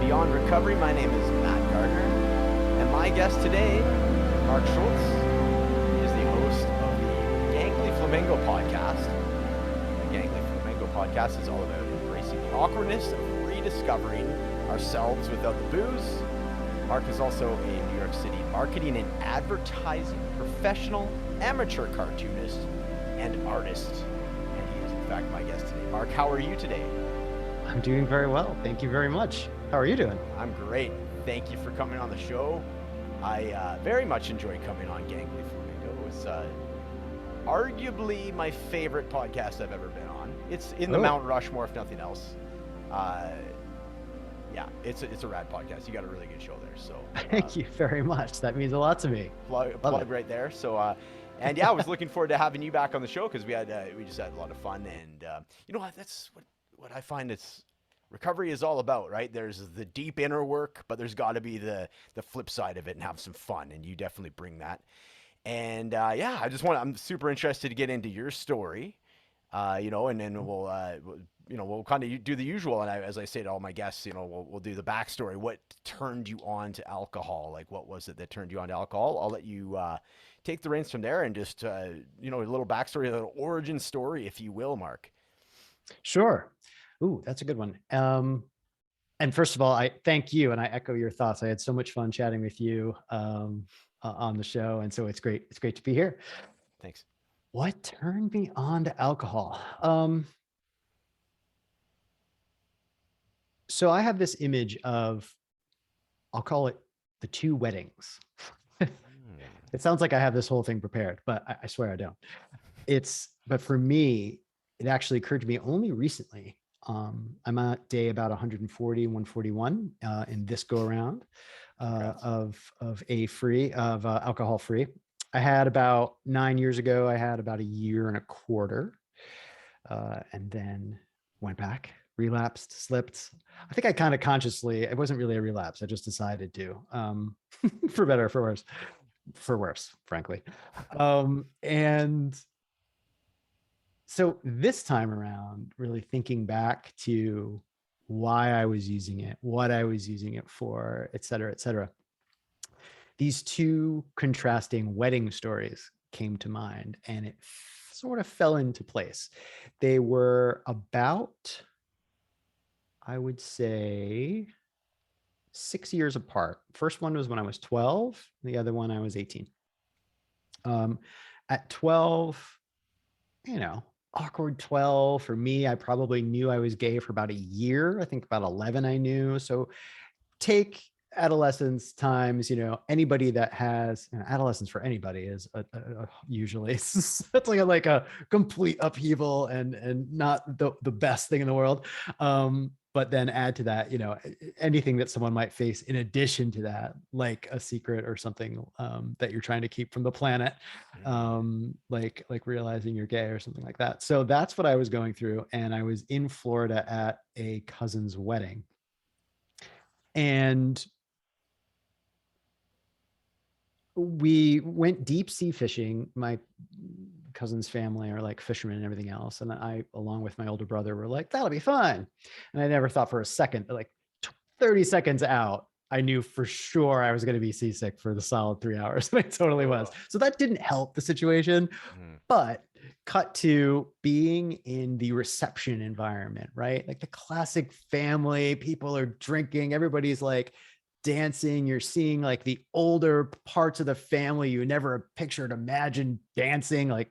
Beyond Recovery. My name is Matt Gardner, and my guest today is Mark Schulz. He is the host of the Gangly Flamingo podcast. The Gangly Flamingo podcast is all about embracing the awkwardness of rediscovering ourselves without the booze. Mark is also a New York City marketing and advertising professional, amateur cartoonist, and artist. And he is, in fact, my guest today. Mark, how are you today? I'm doing very well. Thank you very much. How are you doing? I'm great. Thank you for coming on the show. I very much enjoy coming on Gangly Flamingo. It's arguably my favorite podcast I've ever been on. It's in the Mount Rushmore, if nothing else. Yeah, it's a rad podcast. You got a really good show there. So thank you very much. That means a lot to me. Plug right there. So and yeah, I was looking forward to having you back on the show because we just had a lot of fun. And you know what? That's what I find it's recovery is all about, right? There's the deep inner work, but there's got to be the flip side of it and have some fun. And you definitely bring that. And yeah, I'm super interested to get into your story, and then we'll kind of do the usual. And as I say to all my guests, we'll do the backstory. What turned you on to alcohol? Like, what was it that turned you on to alcohol? I'll let you take the reins from there and just, a little backstory, a little origin story, if you will, Mark. Sure. Ooh, that's a good one. And first of all, I thank you, and I echo your thoughts. I had so much fun chatting with you on the show, and so it's great. It's great to be here. Thanks. What turned me on to alcohol? So I have this image of, I'll call it the two weddings. It sounds like I have this whole thing prepared, but I swear I don't. But for me, it actually occurred to me only recently. I'm at day about 140, 141 in this go around of alcohol free. I had about 9 years ago, I had about a year and a quarter, and then went back, relapsed, slipped. I think I kind of consciously, it wasn't really a relapse. I just decided to, for better or for worse, frankly. And so this time around, really thinking back to why I was using it, what I was using it for, et cetera, these two contrasting wedding stories came to mind, and it sort of fell into place. They were about, I would say, 6 years apart. First one was when I was 12. The other one I was 18. At 12, awkward 12 for me. I probably knew I was gay for about a year. I think about 11 I knew. So take adolescence times, anybody that has adolescence for anybody is usually it's like a complete upheaval and not the best thing in the world. But then add to that, anything that someone might face in addition to that, like a secret or something that you're trying to keep from the planet, like realizing you're gay or something like that. So that's what I was going through. And I was in Florida at a cousin's wedding. And we went deep sea fishing. My cousin's family are like fishermen and everything else. And I, along with my older brother, were like, that'll be fun. And I never thought for a second, like 30 seconds out, I knew for sure I was going to be seasick for the solid 3 hours. And I totally was. So that didn't help the situation, but cut to being in the reception environment, right? Like the classic family, people are drinking, everybody's like dancing. You're seeing like the older parts of the family you never pictured, imagined dancing, like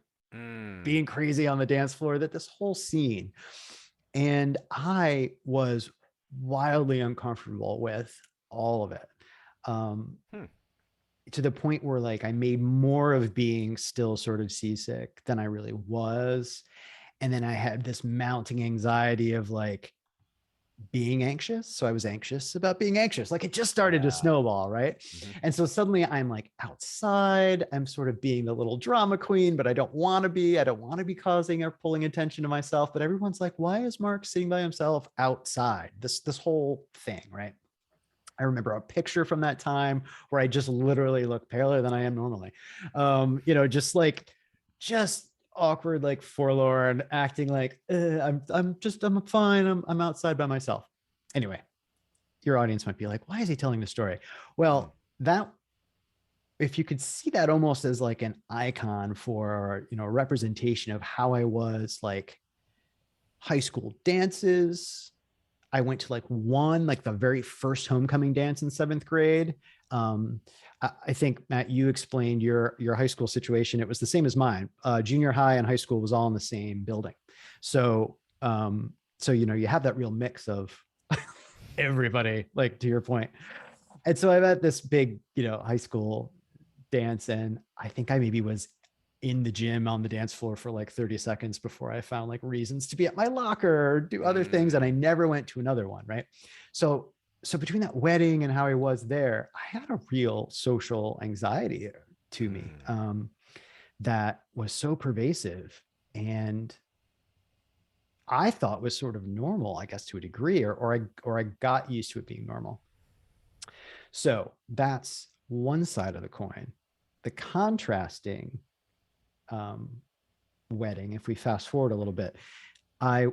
being crazy on the dance floor, that this whole scene. And I was wildly uncomfortable with all of it. To the point where like I made more of being still sort of seasick than I really was. And then I had this mounting anxiety of like being anxious. So I was anxious about being anxious. Like it just started to snowball, right? And so suddenly I'm like outside, I'm sort of being the little drama queen, but I don't want to be causing or pulling attention to myself. But everyone's like, why is Mark sitting by himself outside? This whole thing, right? I remember a picture from that time where I just literally look paler than I am normally. Just awkward, like forlorn, acting like I'm fine. I'm outside by myself. Anyway, your audience might be like, why is he telling the story? Mm. Well, that, if you could see that almost as like an icon for, a representation of how I was, like high school dances. I went to like the very first homecoming dance in seventh grade. Um, I think, Matt, you explained your high school situation. It was the same as mine. Junior high and high school was all in the same building. So, you have that real mix of everybody, like to your point. And so I'm at this big, high school dance, and I think I maybe was in the gym on the dance floor for like 30 seconds before I found like reasons to be at my locker or do other things. And I never went to another one. Right. So between that wedding and how I was there, I had a real social anxiety to me, that was so pervasive, and I thought was sort of normal, I guess, to a degree, or I got used to it being normal. So that's one side of the coin. The contrasting wedding, if we fast forward a little bit, I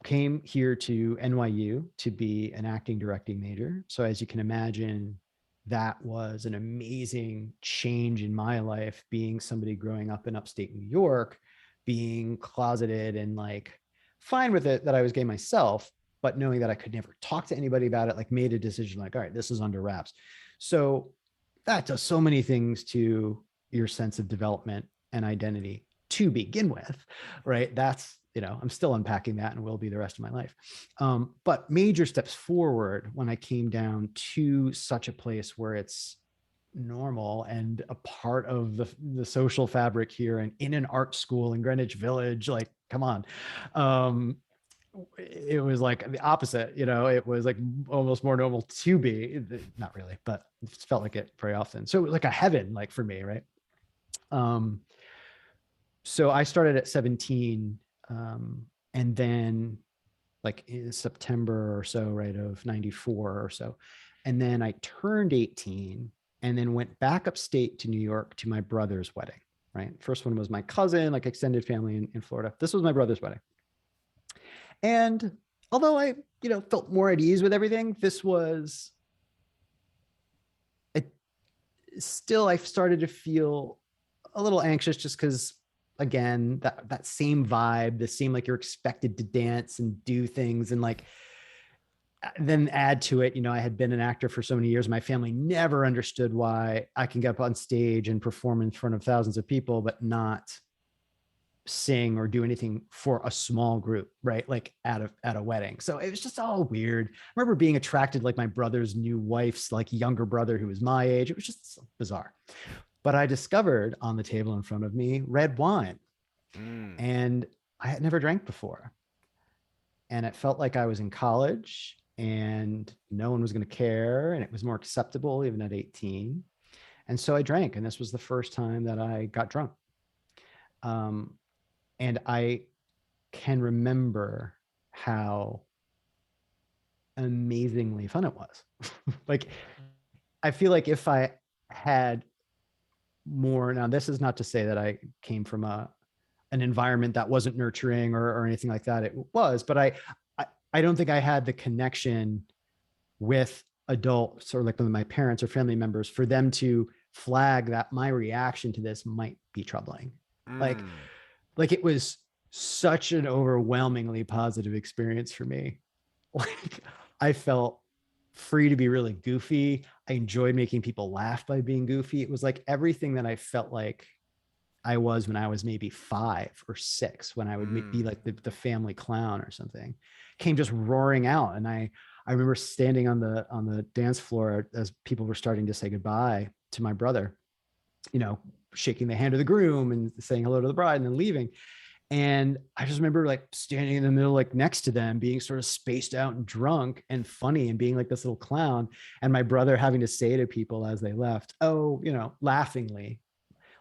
came here to NYU to be an acting directing major. So as you can imagine, that was an amazing change in my life, being somebody growing up in upstate New York, being closeted and like fine with it that I was gay myself, but knowing that I could never talk to anybody about it, like made a decision like, all right, this is under wraps. So that does so many things to your sense of development and identity to begin with, right? That's, I'm still unpacking that and will be the rest of my life. But major steps forward when I came down to such a place where it's normal and a part of the social fabric here, and in an art school in Greenwich Village, like, come on. It was like the opposite, it was like almost more normal to be, not really, but it felt like it very often. So it was like a heaven, like for me, right? So I started at 17, and then like in September or so, right, of 94 or so. And then I turned 18 and then went back upstate to New York to my brother's wedding, right? First one was my cousin, like extended family in Florida. This was my brother's wedding. And although I, felt more at ease with everything, this was still, I started to feel a little anxious just because, again, that same vibe, the same, like you're expected to dance and do things, and like then add to it, I had been an actor for so many years. My family never understood why I can get up on stage and perform in front of thousands of people, but not sing or do anything for a small group, right? Like at a wedding. So it was just all weird. I remember being attracted, like my brother's new wife's like younger brother who was my age. It was just bizarre. But I discovered on the table in front of me red wine, and I had never drank before. And it felt like I was in college and no one was going to care, and it was more acceptable even at 18. And so I drank, and this was the first time that I got drunk. And I can remember how amazingly fun it was. Like, I feel like if I had more, now this is not to say that I came from an environment that wasn't nurturing or anything like that. It was, but I don't think I had the connection with adults or like my parents or family members for them to flag that my reaction to this might be troubling. Like it was such an overwhelmingly positive experience for me. Like I felt free to be really goofy. I enjoyed making people laugh by being goofy. It was like everything that I felt like I was when I was maybe 5 or 6, when I would be like the family clown or something, came just roaring out. And I remember standing on the dance floor as people were starting to say goodbye to my brother, shaking the hand of the groom and saying hello to the bride and then leaving. And I just remember like standing in the middle, like next to them, being sort of spaced out and drunk and funny and being like this little clown. And my brother having to say to people as they left, oh, laughingly,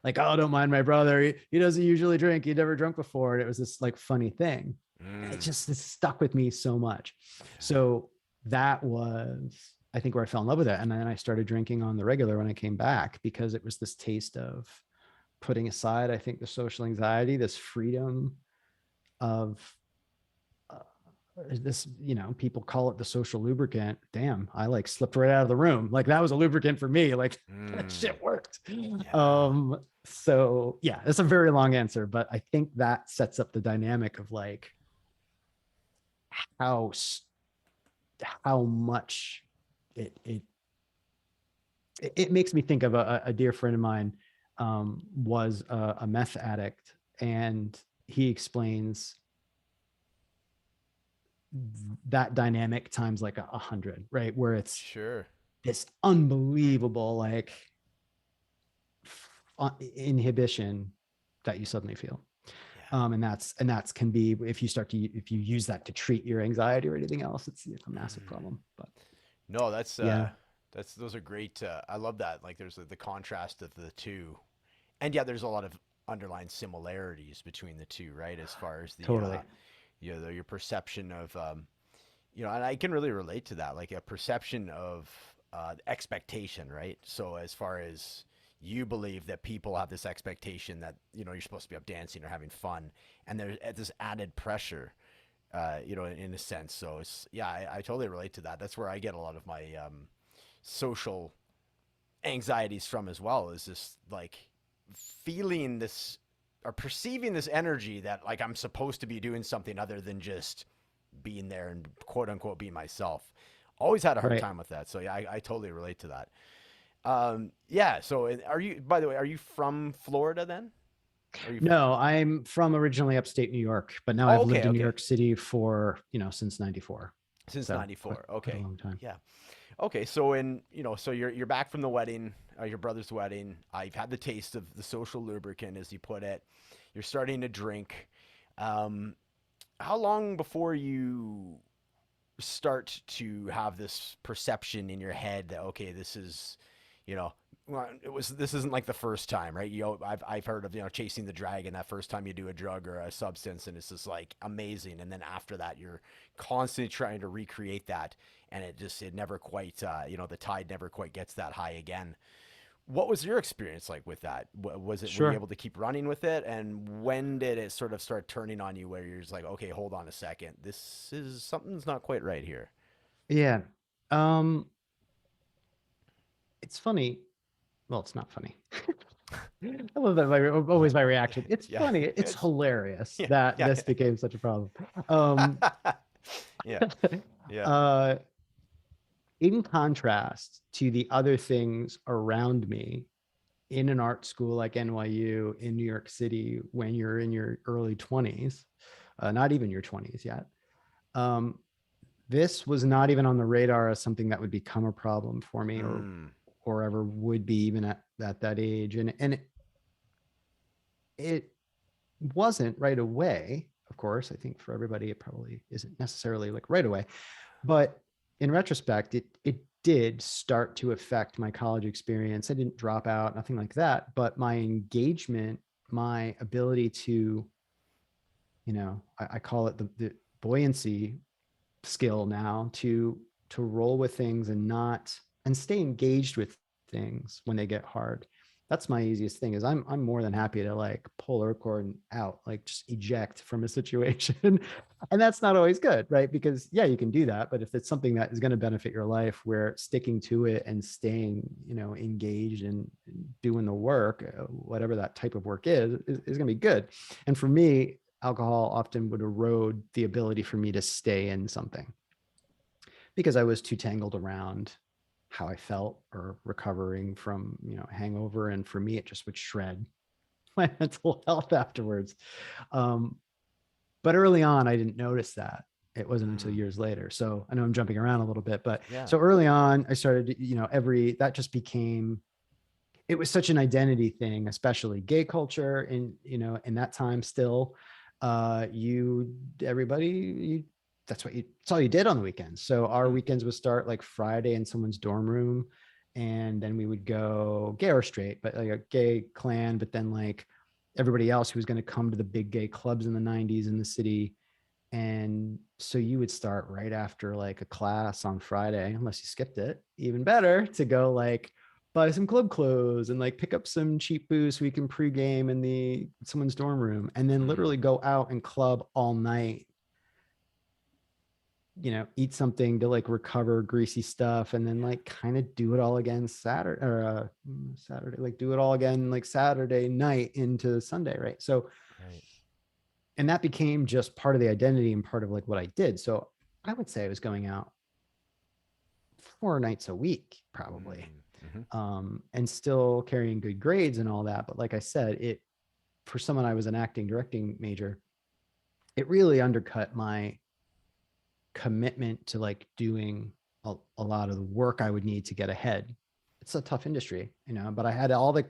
like, oh, don't mind my brother. He doesn't usually drink. He'd never drunk before. And it was this like funny thing. And it stuck with me so much. So that was, I think, where I fell in love with it. And then I started drinking on the regular when I came back, because it was this taste of putting aside, I think, the social anxiety, this freedom of this, people call it the social lubricant. Damn, I like slipped right out of the room. Like that was a lubricant for me. Like that Mm, shit worked. yeah. So yeah, it's a very long answer, but I think that sets up the dynamic of like how how much it it it makes me think of a dear friend of mine, was a meth addict, and he explains that dynamic times like 100, right? Where it's Sure. this unbelievable like inhibition that you suddenly feel. Yeah. And that's can be, if you use that to treat your anxiety or anything else, it's a massive Mm. problem. But No, yeah, that's those are great. I love that. Like there's the contrast of the two, and yeah, there's a lot of underlying similarities between the two, right? As far as the totally. your perception of and I can really relate to that, like a perception of expectation, right? So as far as you believe that people have this expectation that you're supposed to be up dancing or having fun, and there's this added pressure, in a sense. So it's yeah, I totally relate to that. That's where I get a lot of my social anxieties from as well. Is this like feeling this or perceiving this energy that like I'm supposed to be doing something other than just being there and quote unquote being myself. Always had a hard Right. time with that. So yeah, I totally relate to that. Yeah. So are you? By the way, are you from Florida then? Are you? No, I'm from originally upstate New York, but now Oh, I've okay. lived in New Okay. York City for, since 94. Since So quite, '94. quite a Okay. long time. Yeah. Okay. So so you're back from the wedding, your brother's wedding. You've had the taste of the social lubricant, as you put it. You're starting to drink. Um, how long before you start to have this perception in your head that okay, this is, you know, well, this isn't like the first time, right? I've heard of chasing the dragon. That first time you do a drug or a substance, and it's just like amazing, and then after that, you're constantly trying to recreate that, and it never quite, the tide never quite gets that high again. What was your experience like with that? Were you Sure. able to keep running with it? And when did it sort of start turning on you where you're just like, okay, hold on a second. Something's not quite right here. Yeah. Um, it's funny. Well, it's not funny. I love that. Yeah. Always my reaction. It's Yeah. funny. It's It's, hilarious yeah. that Yeah. this became such a problem. Um, Yeah. Yeah. uh, in contrast to the other things around me in an art school like NYU in New York City, when you're in your early 20s, not even your 20s yet, um, this was not even on the radar as something that would become a problem for me, Mm. or ever would be, even at that age. And it wasn't right away. Of course, I think for everybody, it probably isn't necessarily like right away, but in retrospect, it did start to affect my college experience. I didn't drop out, nothing like that, but my engagement, my ability to, I call it the buoyancy skill now, to roll with things and not and stay engaged with things when they get hard. That's my easiest thing. Is I'm more than happy to like pull a record out, like just eject from a situation. And that's not always good, right? Because yeah, you can do that, but if it's something that is going to benefit your life, where sticking to it and staying, engaged and doing the work, whatever that type of work is going to be good. And for me, alcohol often would erode the ability for me to stay in something, because I was too tangled around how I felt or recovering from, hangover. And for me, it just would shred my mental health afterwards. Um, but early on, I didn't notice that. It wasn't until Mm. years later. So I know I'm jumping around a little bit, but Yeah. so early on, I started, that just became, it was such an identity thing, especially gay culture. And, in that time still, everybody, that's all you did on the weekends. So our Mm. weekends would start like Friday in someone's dorm room. And then we would go gay or straight, but like a gay clan, but then like everybody else who was going to come to the big gay clubs in the 90s in the city. And so you would start right after like a class on Friday, unless you skipped it, even better, to go like buy some club clothes and like pick up some cheap booze so we can pregame in someone's dorm room, and then Mm. literally go out and club all night eat something to like recover greasy stuff, and then like kind of do it all again Saturday, like do it all again like Saturday night into Sunday, right? So, Right. and that became just part of the identity and part of like what I did. So I would say I was going out 4 nights a week probably, Mm-hmm. and still carrying good grades and all that. But like I said, it for someone, I was an acting directing major, it really undercut my commitment to like doing a lot of the work I would need to get ahead. It's a tough industry, but I had all the,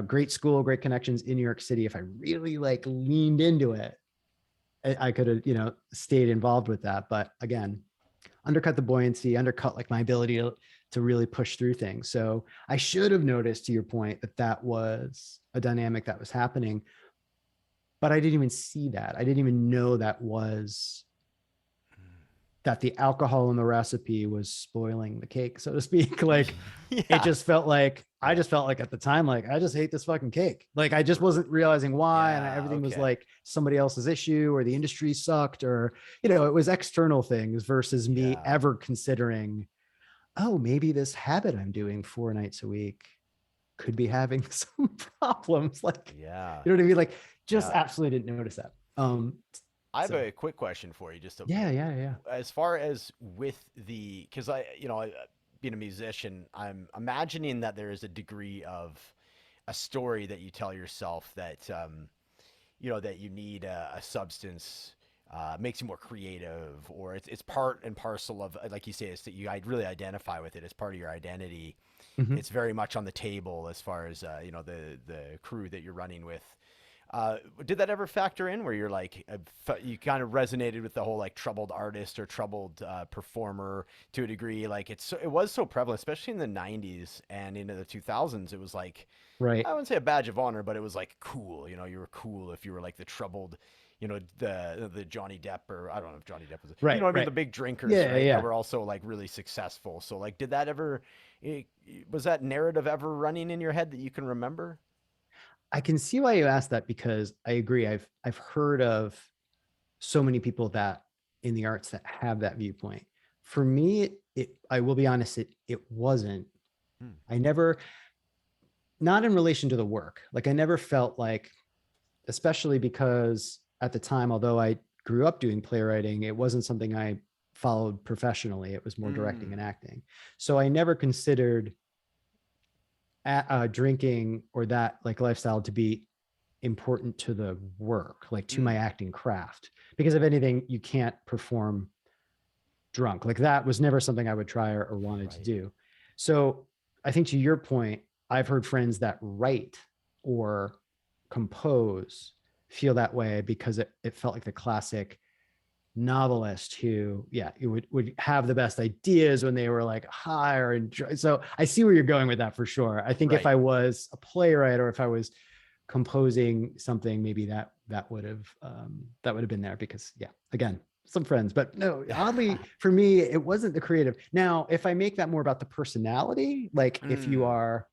great school, great connections in New York City. If I really like leaned into it, I could have, stayed involved with that. But again, undercut the buoyancy, undercut like my ability to really push through things. So I should have noticed, to your point, that was a dynamic that was happening, but I didn't even see that. I didn't even know that the alcohol in the recipe was spoiling the cake, so to speak. Like it Yeah. just felt like, I Yeah. just felt like at the time, like I just hate this fucking cake. Like I just wasn't realizing why. And Yeah. everything was Okay. like somebody else's issue, or the industry sucked, or, it was external things versus me Yeah. ever considering, oh, maybe this habit I'm doing 4 nights a week could be having some problems. Like, Yeah. you know what I mean? Like just Yeah. absolutely didn't notice that. I have So a quick question for you, just to, yeah. as far as with because being a musician, I'm imagining that there is a degree of a story that you tell yourself that, that you need a substance makes you more creative, or it's part and parcel of, like you say, it's that you really identify with it as part of your identity. Mhm. It's very much on the table as far as the crew that you're running with. Did that ever factor in where you're like, you kind of resonated with the whole like troubled artist or troubled performer to a degree? Like it was so prevalent, especially in the 90s and into the 2000s. It was like, Right. I wouldn't say a badge of honor, but it was like cool. You were cool if you were like the troubled, the Johnny Depp, or I don't know if Johnny Depp was, Right. what I mean, Right. the big drinkers, Yeah. right? That Yeah. were also like really successful. So like, did that ever, eh, was that narrative ever running in your head that you can remember? I can see why you asked that, because I agree. I've heard of so many people that in the arts that have that viewpoint. For me, I will be honest, it wasn't. Hmm. I never, not in relation to the work. Like I never felt like, especially because at the time, although I grew up doing playwriting, it wasn't something I followed professionally. It was more directing and Mm. acting. So I never considered drinking or that like lifestyle to be important to the work, like to my Mm. acting craft. Because if anything, you can't perform drunk. Like that was never something I would try or wanted to Right. do. So I think to your point, I've heard friends that write or compose feel that way because it felt like the classic novelist who, yeah, you would have the best ideas when they were like high or enjoy. So I see where you're going with that for sure. I think if Right. I was a playwright or if I was composing something, maybe that would have been there, because yeah, again, some friends. But no, oddly for me, it wasn't the creative. Now if I make that more about the personality, like if you Mm. are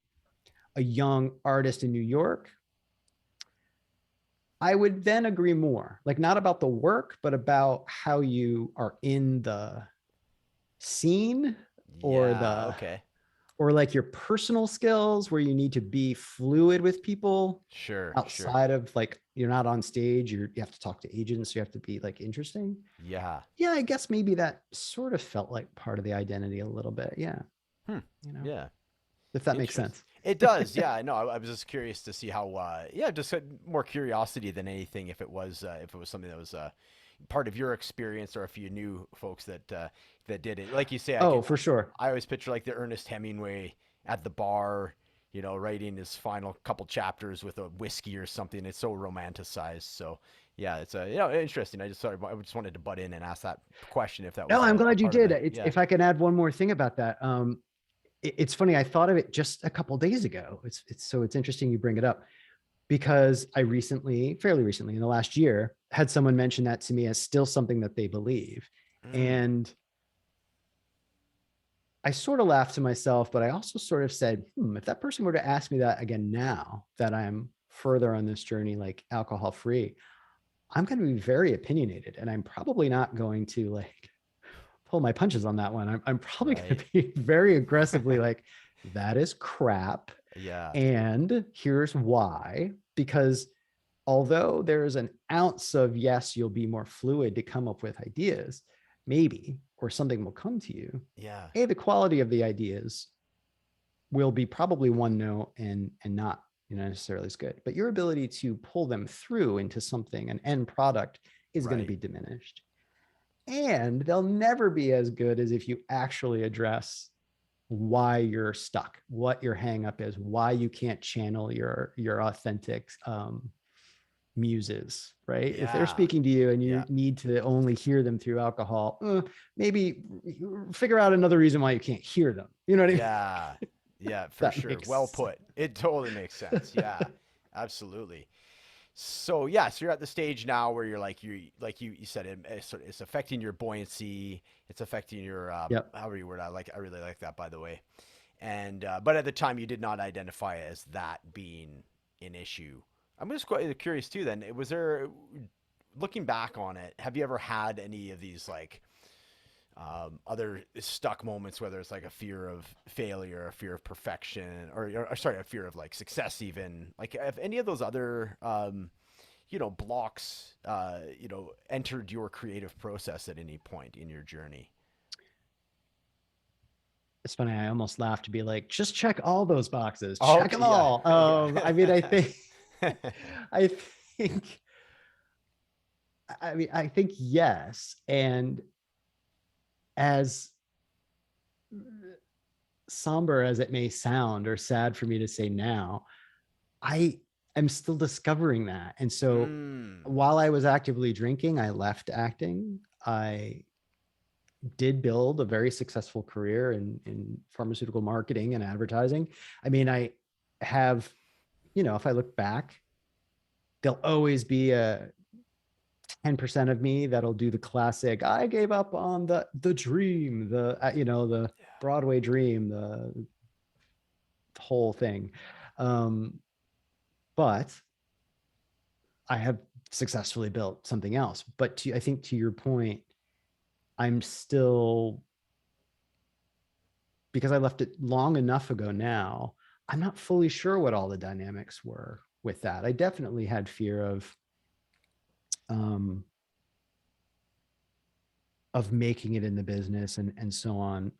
a young artist in New York, I would then agree more, like not about the work, but about how you are in the scene, or Yeah. the, Okay. or like your personal skills where you need to be fluid with people Sure. Sure. outside of like, you're not on stage, you have to talk to agents, you have to be like interesting. Yeah. Yeah, I guess maybe that sort of felt like part of the identity a little bit. Yeah, Hmm. you know, Yeah. if that makes Interesting. sense. It does. Yeah. No, I was just curious to see how. Yeah, just more curiosity than anything. If it was something that was part of your experience, or if you knew folks that did it. Like you say, Oh, for sure. I always picture like the Ernest Hemingway at the bar, writing his final couple chapters with a whiskey or something. It's so romanticized. So yeah, it's interesting. I just wanted to butt in and ask that question if that No, was I'm a glad you part of did. the It's, yeah. if I can add one more thing about that. It's funny. I thought of it just a couple days ago. It's interesting you bring it up, because I fairly recently in the last year, had someone mention that to me as still something that they believe. Mm, And I sort of laughed to myself, but I also sort of said, if that person were to ask me that again now that I'm further on this journey, like alcohol free, I'm going to be very opinionated, and I'm probably not going to like pull my punches on that one. I'm probably going Right. to be very aggressively like, that is crap. Yeah. And here's why. Because although there's an ounce of, yes, you'll be more fluid to come up with ideas, maybe, or something will come to you. Yeah. A, the quality of the ideas will be probably one note and not, necessarily as good. But your ability to pull them through into something, an end product, is going to Right. be diminished. And they'll never be as good as if you actually address why you're stuck, what your hang up is, why you can't channel your authentic muses, right? If they're Yeah. speaking to you and you Yeah. need to only hear them through alcohol, maybe figure out another reason why you can't hear them. You know what I mean? Yeah. Yeah, for That sure. makes Well sense. put. It totally makes sense. Yeah. Absolutely. So yeah, so you're at the stage now where you're like you said it's affecting your buoyancy, it's affecting your Yep. however you word I really like that by the way. And but at the time you did not identify as that being an issue. I'm just quite curious too. Then was there, looking back on it, have you ever had any of these like other stuck moments, whether it's like a fear of failure, a fear of perfection, or sorry, a fear of like success, even like if any of those other blocks entered your creative process at any point in your journey? It's funny. I almost laughed to be like, just check all those boxes, Oh, check okay, them yeah, all. I mean, I yeah. think, I think, I think yes. And as somber as it may sound, or sad for me to say now, I am still discovering that. And so Mm, while I was actively drinking, I left acting. I did build a very successful career in pharmaceutical marketing and advertising. I mean, I have, if I look back, there'll always be a 10% of me that'll do the classic, I gave up on the dream, the Broadway dream, the whole thing. Um, but I have successfully built something else. But I think to your point, I'm still, because I left it long enough ago now, I'm not fully sure what all the dynamics were with that. I definitely had fear um, of making it in the business and so on.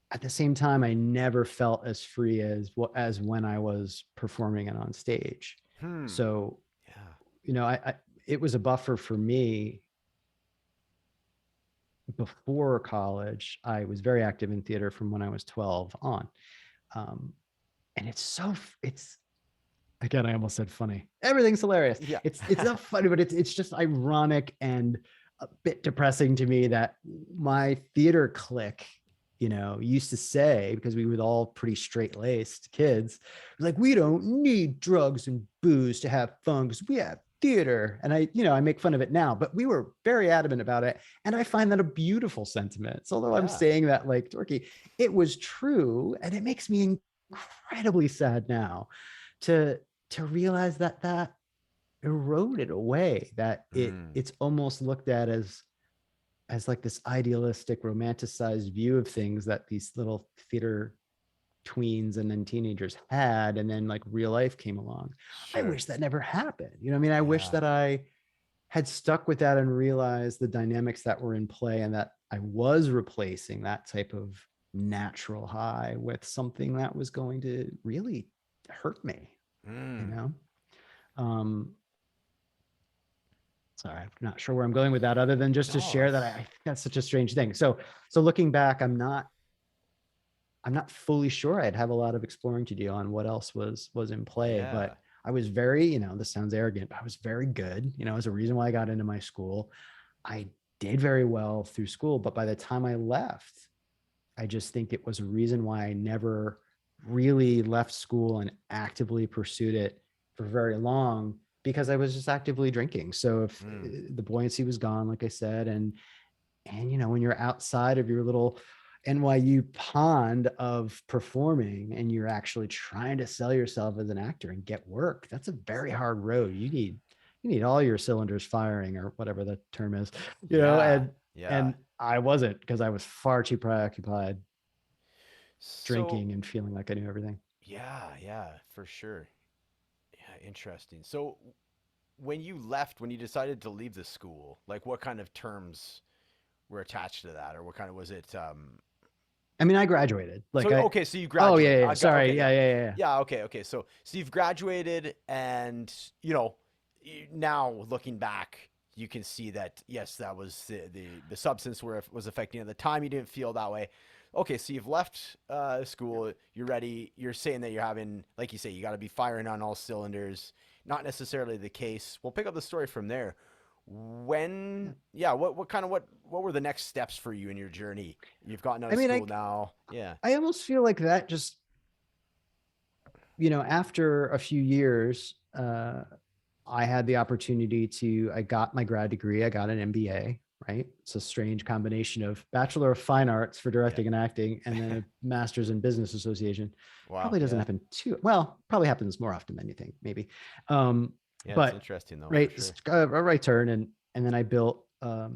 At the same time, I never felt as free as when I was performing it on stage. hmm. So, Yeah. I it was a buffer for me. Before college, I was very active in theater from when I was 12 on. Um, and it's again, I almost said funny. Everything's hilarious. Yeah. It's not funny, but it's just ironic and a bit depressing to me that my theater clique, used to say, because we were all pretty straight-laced kids, like, we don't need drugs and booze to have fun because we have theater. And I make fun of it now, but we were very adamant about it. And I find that a beautiful sentiment. So although I'm Yeah. saying that like dorky, it was true. And it makes me incredibly sad now to realize that eroded away, that Mm, it's almost looked at as like this idealistic romanticized view of things that these little theater tweens and then teenagers had, and then like real life came along. I sure. wish that never happened. I mean, I wish Yeah. that I had stuck with that and realized the dynamics that were in play, and that I was replacing that type of natural high with something that was going to really hurt me, you Mm. know? Um, sorry, I'm not sure where I'm going with that, other than just to No, share that I think that's such a strange thing. So looking back, I'm not fully sure. I'd have a lot of exploring to do on what else was in play, yeah. but I was very, this sounds arrogant, but I was very good. As a reason why I got into my school. I did very well through school, but by the time I left, I just think it was a reason why I never really left school and actively pursued it for very long, because I was just actively drinking. So if Mm. the buoyancy was gone, like I said, and when you're outside of your little NYU pond of performing and you're actually trying to sell yourself as an actor and get work, that's a very hard road. You need all your cylinders firing, or whatever the term is, Yeah. and Yeah. And I wasn't, because I was far too preoccupied So drinking and feeling like I knew everything. yeah, yeah, for sure. Yeah, interesting. So when you left, when you decided to leave the school, like what kind of terms were attached to that, or what kind of was it? I mean, I graduated. So Like I, okay, so you oh yeah, graduated. yeah. I got Sorry. okay, Yeah, yeah, yeah, yeah. yeah. Okay, okay. So you've graduated, and now looking back, you can see that yes, that was the substance where it was affecting at the time. You didn't feel that way. Okay, so you've left school. You're ready. You're saying that you're having, like you say, you got to be firing on all cylinders. Not necessarily the case. We'll pick up the story from there. Yeah. Yeah, what kind of what were the next steps for you in your journey? You've gotten out I of mean, school now. Yeah. I almost feel like that just, after a few years, I had the opportunity I got my grad degree. I got an MBA, right? It's a strange combination of Bachelor of Fine Arts for Yeah. directing and acting, and then a Master's in Business Association. Wow. Probably doesn't Yeah. happen too well, probably happens more often than you think, maybe. Um, Yeah. It's but interesting though, for right, sure. a right turn. And then I built a,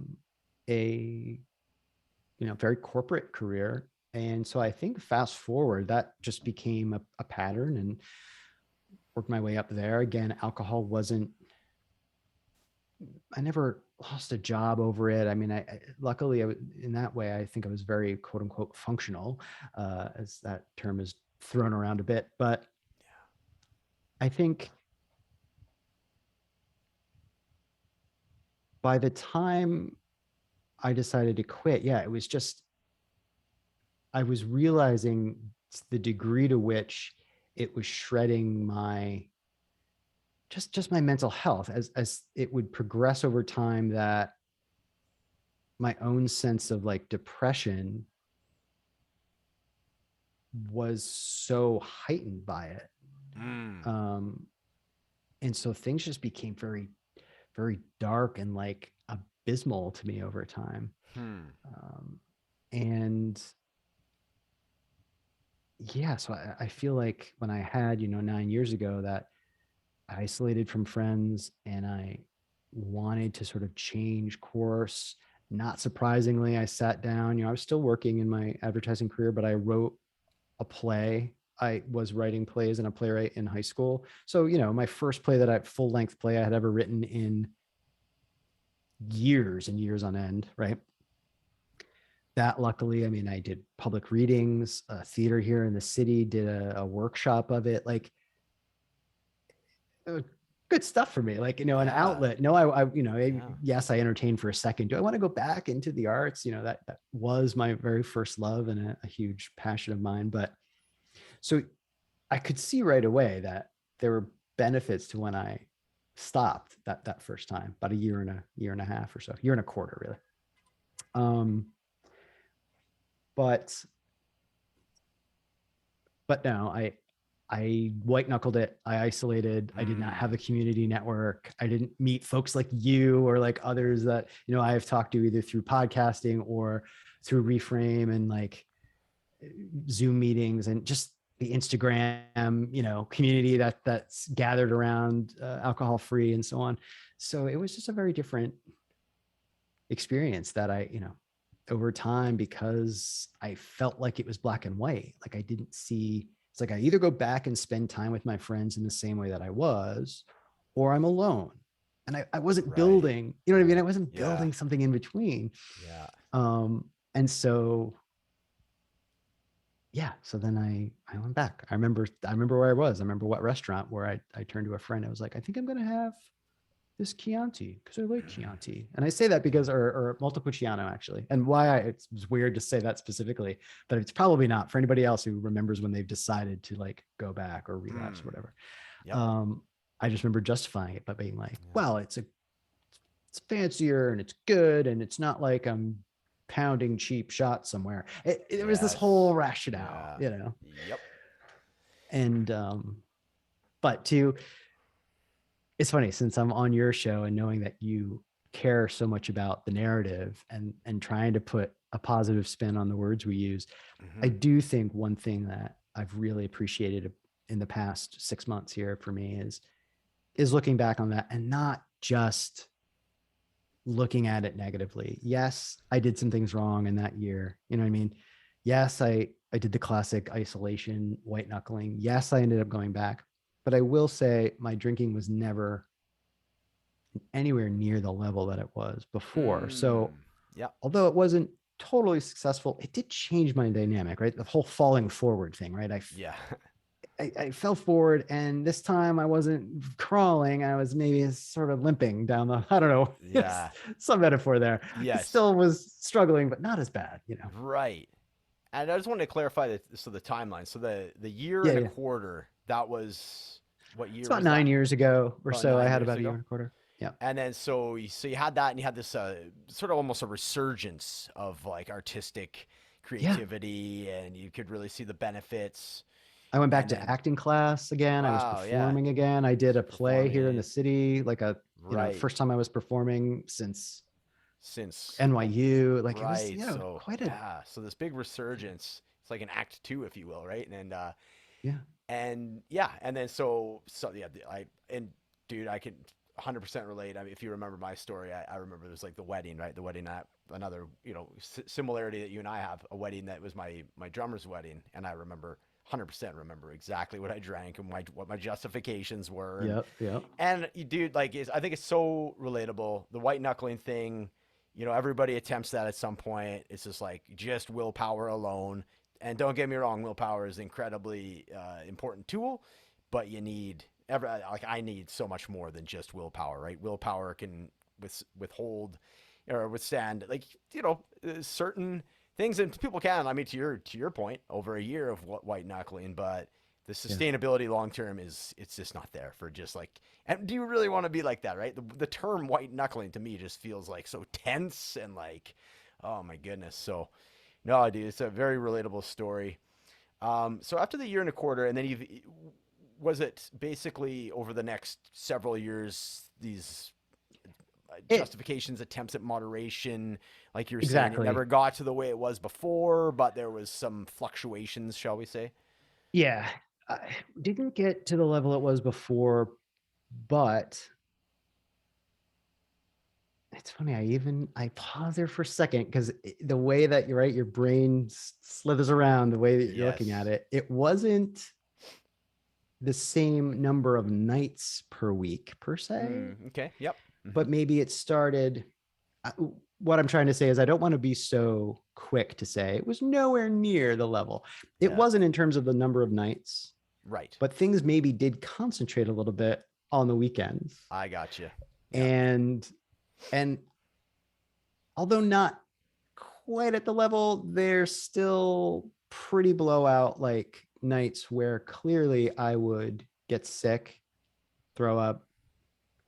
very corporate career. And so I think fast forward, that just became a pattern, and worked my way up there. Again, alcohol wasn't, I never lost a job over it. I mean, luckily in that way, I think I was very quote unquote functional, as that term is thrown around a bit. But I think by the time I decided to quit, yeah, it was just, I was realizing the degree to which it was shredding my, just my mental health, as it would progress over time, that my own sense of like depression was so heightened by it. Mm. Um, and so things just became very, very dark and like abysmal to me over time. Hmm. Um, and yeah, so I feel like when I had, 9 years ago, that I isolated from friends and I wanted to sort of change course. Not surprisingly, I sat down, I was still working in my advertising career, but I wrote a play. I was writing plays and a playwright in high school. So, my first play, that full length play I had ever written in years and years on end, right? That luckily, I mean, I did public readings, theater here in the city, did a workshop of it. Like, good stuff for me, like, an Yeah. outlet. No, Yeah. yes, I entertained for a second. Do I want to go back into the arts? That was my very first love and a huge passion of mine. But so I could see right away that there were benefits to when I stopped that first time, about a year and a half or so, year and a quarter, really. Um, but no, I white knuckled it. I isolated. I did not have Mm. a community network. I didn't meet folks like you or like others that, I have talked to either through podcasting or through Reframe and like Zoom meetings, and just the Instagram, community that's gathered around alcohol free and so on. So it was just a very different experience that I, over time, because I felt like it was black and white. Like I didn't see, it's like I either go back and spend time with my friends in the same way that I was, or I'm alone. And I wasn't Right. building, you know what I mean? I wasn't Yeah. building something in between. Yeah. And so yeah, so then I went back. I remember where I was. I remember what restaurant where I turned to a friend. I was like, I think I'm gonna have this Chianti because I like Chianti. And I say that Yeah. because, or Montepulciano actually. And why it's weird to say that specifically, but it's probably not for anybody else who remembers when they've decided to like go back or relapse or Mm. whatever. Yep. Um, I just remember justifying it by being like, Yeah. well, it's fancier and it's good, and it's not like I'm pounding cheap shots somewhere. It was this whole Yes. rationale, Yeah. Yep. and but to it's funny, since I'm on your show and knowing that you care so much about the narrative and trying to put a positive spin on the words we use. I Hmm. do think one thing that I've really appreciated in the past 6 months here for me is looking back on that, and not just looking at it negatively. Yes, I did some things wrong in that year. You know what I mean? Yes, I did the classic isolation, white knuckling. Yes, I ended up going back. But I will say my drinking was never anywhere near the level that it was before. So Yeah. although it wasn't totally successful, it did change my dynamic, right? The whole falling forward thing, right? Yeah. I fell forward, and this time I wasn't crawling. I was maybe sort of limping down the, I don't know, Yeah. some metaphor there. It Yes. still was struggling, but not as bad, you know? Right. And I just wanted to clarify that. So the timeline. So the year Yeah, and a yeah. quarter. That was what It's year about was that? 9 years ago or About so. I nine had years about a year ago. and a quarter. Yeah. And then so you had that, and you had this sort of almost a resurgence of like artistic Yeah. creativity, and you could really see the benefits. I went back And to then acting class again. I was wow, yeah, performing again. I did a play here in the performing city, like a, right first time I was performing since since NYU. Like it was, right. So quite a, yeah, so this big resurgence. It's like an act two, if you will, right? yeah. And yeah, and then so yeah, and dude, I can 100% relate. I mean, if you remember my story, I remember it was like the wedding, right? The wedding at another, similarity that you and I have, a wedding that was my drummer's wedding, and I remember 100% remember exactly what I drank and what my justifications were, Yep. Yep. and dude, like, I think it's so relatable. The white knuckling thing, everybody attempts that at some point. It's just like just willpower alone. And don't get me wrong, willpower is an incredibly important tool, but you need like I need so much more than just willpower, right? Willpower can withhold or withstand like certain things, and people can. I mean, to your point, over a year of white knuckling, but the Yeah. sustainability long term it's just not there for just like. And do you really want to be like that, right? The term white knuckling to me just feels like so tense and like, oh my goodness. So no, dude, it's a very relatable story. So after the year and a quarter, and then was it basically over the next several years these It justifications, attempts at moderation, like you're saying, it exactly. never got to the way it was before, but there was some fluctuations, shall we say? Yeah. I didn't get to the level it was before, but it's funny. I pause there for a second because the way that you're right, your brain slithers around the way that you're looking at Yes. it. It wasn't the same number of nights per week per se, Okay. Yep. but maybe it started. uh, What I'm trying to say is I don't want to be so quick to say it was nowhere near the level. It Yeah. wasn't in terms of the number of nights, Right. but things maybe did concentrate a little bit on the weekends. I got you. Yeah. And although not quite at the level, they're still pretty blowout like nights where clearly I would get sick, throw up,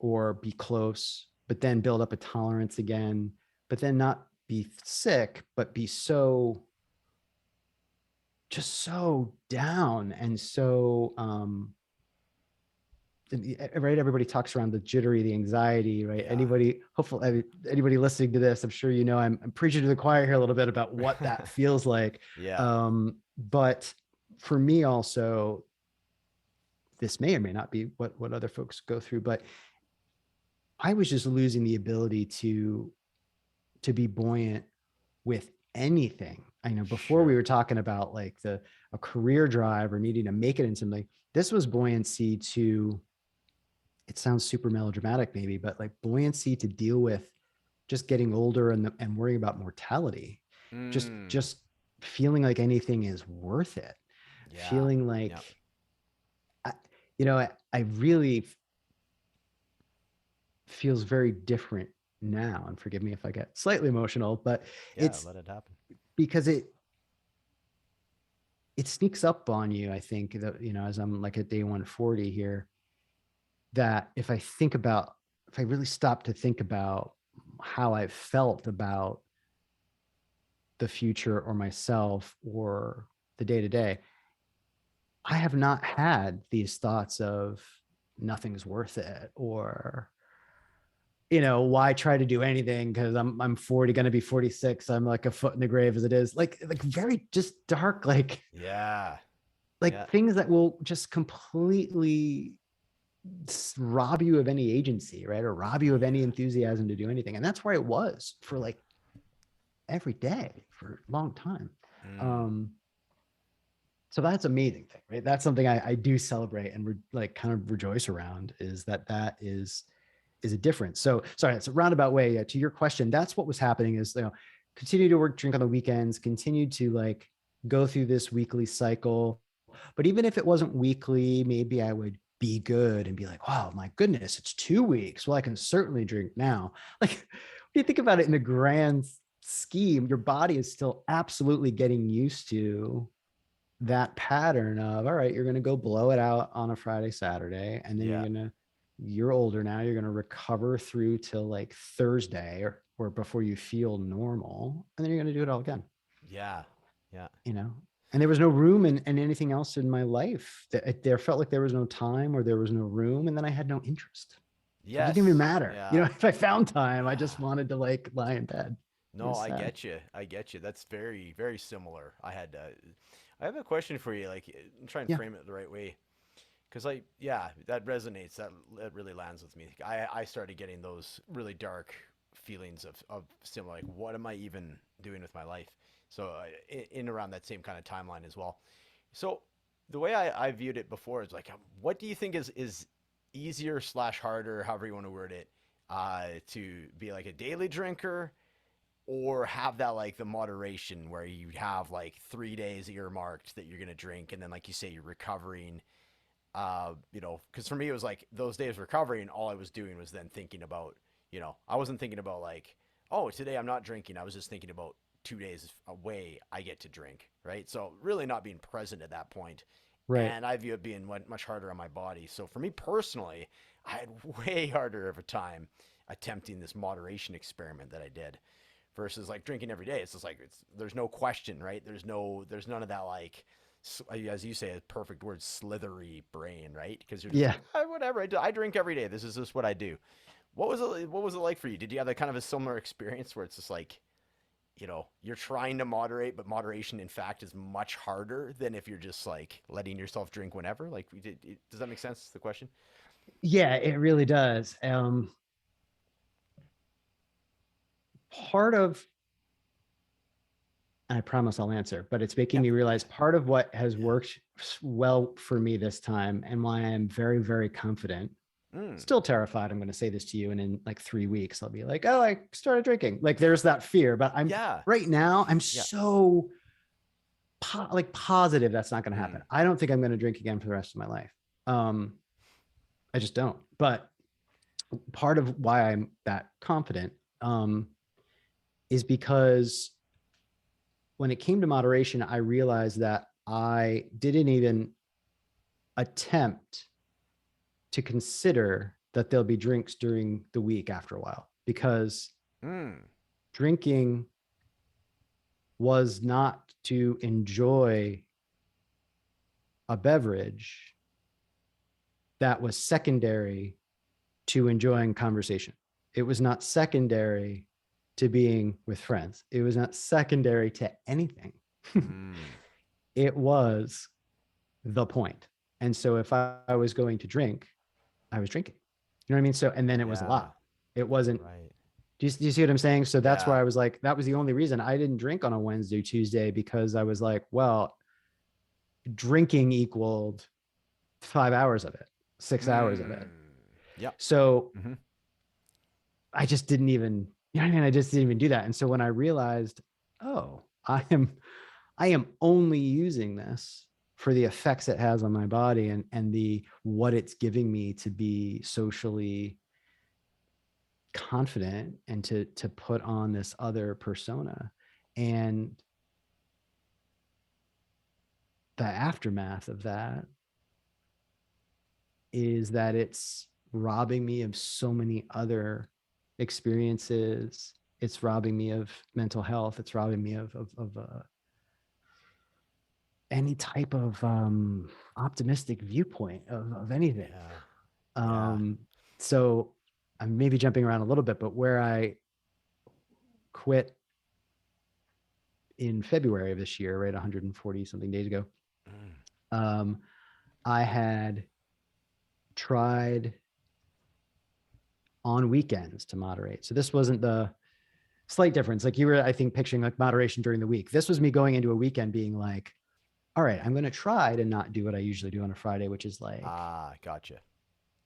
or be close, but then build up a tolerance again, but then not be sick, but be just so down and so right, everybody talks around the jittery, the anxiety, right? Yeah. Hopefully anybody listening to this, I'm sure I'm preaching to the choir here a little bit about what that feels like. Yeah. But for me also, this may or may not be what other folks go through, but I was just losing the ability to be buoyant with anything. I know before we Sure. were talking about like a career drive or needing to make it in something. This was buoyancy to, it sounds super melodramatic maybe, but like buoyancy to deal with just getting older and worrying about mortality. Just Mm. just feeling like anything is worth it. Yeah. Feeling like Yep. I, I really feels very different now. And forgive me if I get slightly emotional, but Yeah. it's Let it happen. because it sneaks up on you. I think that, as I'm like at day 140 here, that if I really stop to think about how I've felt about the future or myself or the day to day, I have not had these thoughts of nothing's worth it, or why try to do anything because I'm 40, going to be 46. I'm like a foot in the grave as it is. Like very just dark, Yeah. like Yeah. things that will just completely rob you of any agency, right? Or rob you of any Yeah. enthusiasm to do anything. And that's where it was for like every day for a long time. Mm. Um, so that's amazing thing, right? That's something I do celebrate and like kind of rejoice around, is that is a difference. So sorry, it's a roundabout way to your question. That's what was happening, is, continue to drink on the weekends, continue to like go through this weekly cycle. But even if it wasn't weekly, maybe I would be good and be like, wow, my goodness, it's 2 weeks. Well, I can certainly drink now. Like, when you think about it in the grand scheme, your body is still absolutely getting used to that pattern of, all right, you're going to go blow it out on a Friday, Saturday, and then Yeah. you're older now, you're going to recover through till like Thursday, or before you feel normal. And then you're going to do it all again, Yeah. Yeah. you know? And there was no room in anything else in my life. There felt like there was no time, or there was no room. And then I had no interest. So it didn't even Yes. matter. Yeah. If I found time, I Yeah. just wanted to like lie in bed. It No, was I sad. get you. I get you. That's very, very similar. I have a question for you. Like, try and Yeah. frame it the right way. Because, like, yeah, that resonates. That really lands with me. I started getting those really dark feelings of similar, like, what am I even doing with my life? So, in around that same kind of timeline as well. So, the way I viewed it before is like, what do you think is easier slash harder, however you want to word it, to be like a daily drinker, or have that like the moderation where you have like 3 days earmarked that you're gonna drink, and then like you say you're recovering. Because for me it was like those days recovering, all I was doing was then thinking about, I wasn't thinking about like, oh, today I'm not drinking. I was just thinking about 2 days away I get to drink, right? So really not being present at that point. Right. And I view it being much harder on my body. So for me personally, I had way harder of a time attempting this moderation experiment that I did versus like drinking every day. It's just like there's no question, right? There's none of that like, as you say, a perfect word, slithery brain, right? Because you're just Yeah. like, whatever. I drink every day. This is just what I do. What was it like for you? Did you have that kind of a similar experience where it's just like, you're trying to moderate, but moderation in fact is much harder than if you're just like letting yourself drink whenever? Like, does that make sense? The question. Yeah, it really does. Part of, I promise I'll answer, but it's making Yeah. me realize part of what has Yeah. worked well for me this time, and why I'm very, very confident. Mm. Still terrified I'm going to say this to you, and in like 3 weeks I'll be like, oh, I started drinking. Like, there's that fear, but I'm Yeah. right now, I'm Yeah. so like positive that's not going to happen. Mm. I don't think I'm going to drink again for the rest of my life. Um, I just don't. But part of why I'm that confident, is because when it came to moderation, I realized that I didn't even attempt to consider that there'll be drinks during the week after a while, because Mm. drinking was not to enjoy a beverage that was secondary to enjoying conversation. It was not secondary to being with friends. It was not secondary to anything. Mm. It was the point. And so if I was going to drink, I was drinking. You know what I mean? So, and then it was a Yeah. lot. It wasn't, Right. do you see what I'm saying? So that's why Yeah. I was like, that was the only reason I didn't drink on a Wednesday, Tuesday, because I was like, well, drinking equaled 5 hours of it, 6 hours of it. Mm. Yep. So Mm-hmm. I just didn't even, you know what I mean? I just didn't even do that. And so when I realized, oh, I am only using this for the effects it has on my body, and the what it's giving me to be socially confident, and to put on this other persona. And the aftermath of that is that it's robbing me of so many other experiences. It's robbing me of mental health. It's robbing me of any type of optimistic viewpoint of anything. Yeah. Yeah. Um, so I'm maybe jumping around a little bit, but where I quit in February of this year, right, 140 something days ago, Mm. um, I had tried on weekends to moderate. So this wasn't the slight difference. Like you were, I think, picturing like moderation during the week. This was me going into a weekend being like, all right, I'm going to try to not do what I usually do on a Friday, which is like, Gotcha.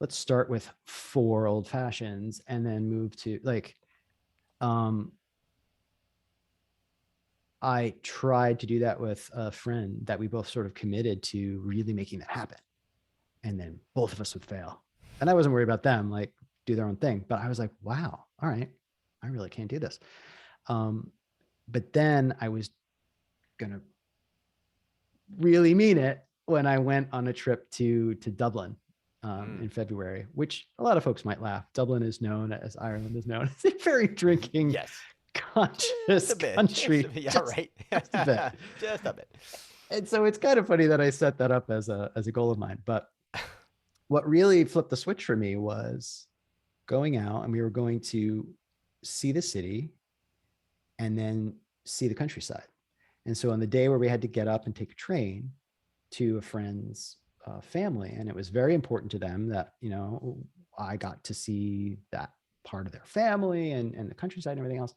let's start with 4 old fashions and then move to like, um, I tried to do that with a friend that we both sort of committed to really making that happen. And then both of us would fail. And I wasn't worried about them, like do their own thing. But I was like, wow, all right, I really can't do this. But then I was going to really mean it when I went on a trip to Dublin in February, which a lot of folks might laugh. Dublin is known, as Ireland is known, as a very drinking Yes. conscious country. Yeah, right. Just a bit. Just a bit. And so it's kind of funny that I set that up as a goal of mine. But what really flipped the switch for me was going out, and we were going to see the city and then see the countryside. And so on the day where we had to get up and take a train to a friend's family, and it was very important to them that, you know, I got to see that part of their family and the countryside and everything else.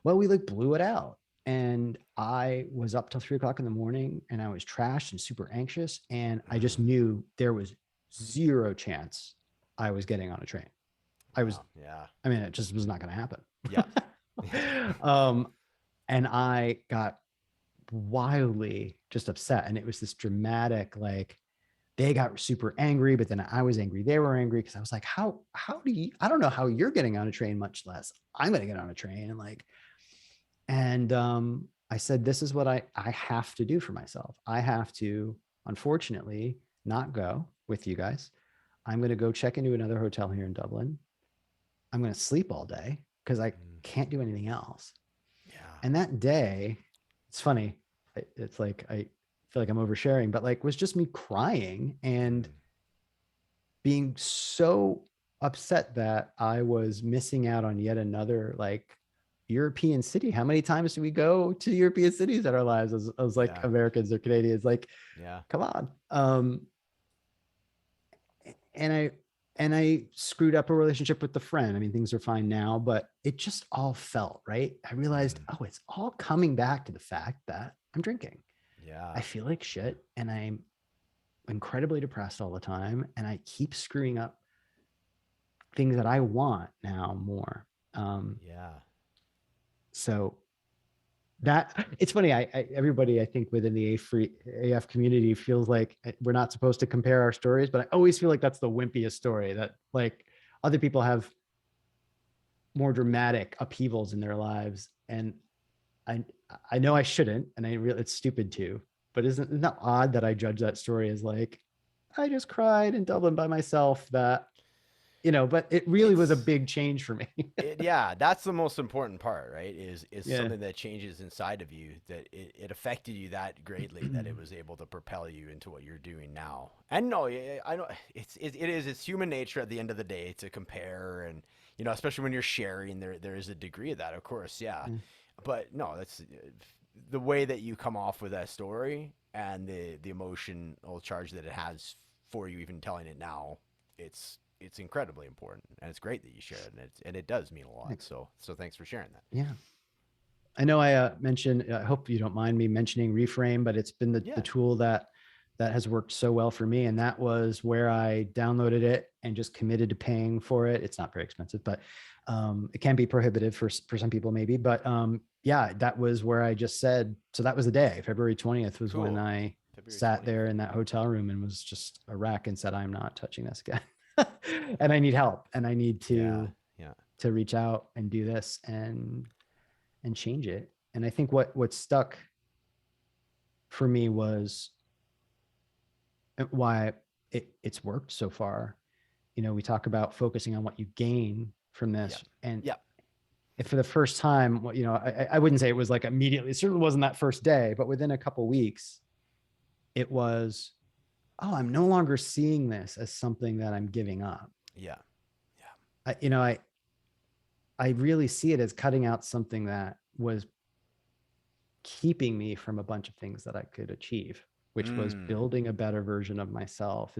Well, we like blew it out. And I was up till 3 o'clock in the morning and I was trashed and super anxious. And I just knew there was 0 chance I was getting on a train. I mean, it just was not going to happen. Yeah. And I got wildly just upset. And it was this dramatic, like, they got super angry, but then I was angry. They were angry because I was like, how do you, I don't know how you're getting on a train, much less I'm going to get on a train. And like, I said, this is what I have to do for myself. I have to, unfortunately, not go with you guys. I'm going to go check into another hotel here in Dublin. I'm going to sleep all day because I can't do anything else. Yeah. And that day, it's funny. It's like, I feel like I'm oversharing, but like, was just me crying and being so upset that I was missing out on yet another like European city. How many times do we go to European cities in our lives as like Americans or Canadians? Like, come on. And I screwed up a relationship with the friend. I mean, things are fine now, but it just all felt right. I realized, oh, it's all coming back to the fact that I'm drinking. Yeah. I feel like shit and I'm incredibly depressed all the time. And I keep screwing up things that I want now more. So that it's funny. Everybody I think within the AF community feels like we're not supposed to compare our stories, but I always feel like that's the wimpiest story, that like other people have more dramatic upheavals in their lives. And I know I shouldn't, and it's stupid too, but isn't that odd that I judge that story as like, I just cried in Dublin by myself, that, you know, but it really was a big change for me. That's the most important part, right? Is Yeah. something that changes inside of you, that it affected you that greatly that it was able to propel you into what you're doing now. And no, I know it's human nature at the end of the day to compare, and you know, especially when you're sharing, there is a degree of that, of course, yeah. But no, that's the way that you come off with that story and the emotional charge that it has for you, even telling it now. It's incredibly important, and it's great that you share it, and it does mean a lot. Thanks. So thanks for sharing that. Yeah. I know I mentioned, I hope you don't mind me mentioning Reframe, but it's been the tool that has worked so well for me. And that was where I downloaded it and just committed to paying for it. It's not very expensive, but it can be prohibitive for some people maybe, but yeah, that was where I just said, so that was the day, February 20th was when I sat there in that hotel room and was just a wreck and said, I'm not touching this again. And I need help, and I need to reach out and do this and change it. And I think what stuck for me was why it's worked so far. You know, we talk about focusing on what you gain from this. And if for the first time, you know, I wouldn't say it was like immediately, it certainly wasn't that first day, but within a couple of weeks, it was, oh, I'm no longer seeing this as something that I'm giving up. I really see it as cutting out something that was keeping me from a bunch of things that I could achieve, which was building a better version of myself.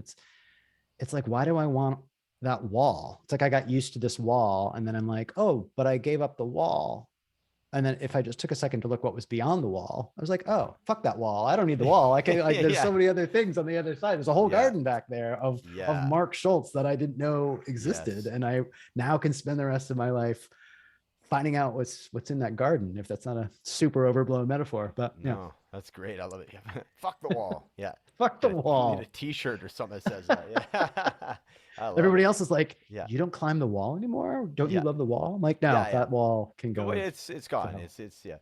it's like, why do I want that wall? It's like I got used to this wall, and then I'm like, oh, but I gave up the wall. And then if I just took a second to look what was beyond the wall, I was like, oh, fuck that wall. I don't need the wall. I can like, there's Yeah. so many other things on the other side. There's a whole Yeah. garden back there of Yeah. Mark Schulz that I didn't know existed. Yes. And I now can spend the rest of my life finding out what's in that garden, if that's not a super overblown metaphor. But yeah. No, that's great. I love it. Yeah. Fuck the wall. Yeah. Fuck the Get a, need a wall. t-shirt or something that says that. Yeah. I love Everybody it. else is like, Yeah. you don't climb the wall anymore? Don't you Yeah. love the wall? I'm like, no, Yeah. Yeah. that wall can Go away. go It's to gone. hell. It's yeah.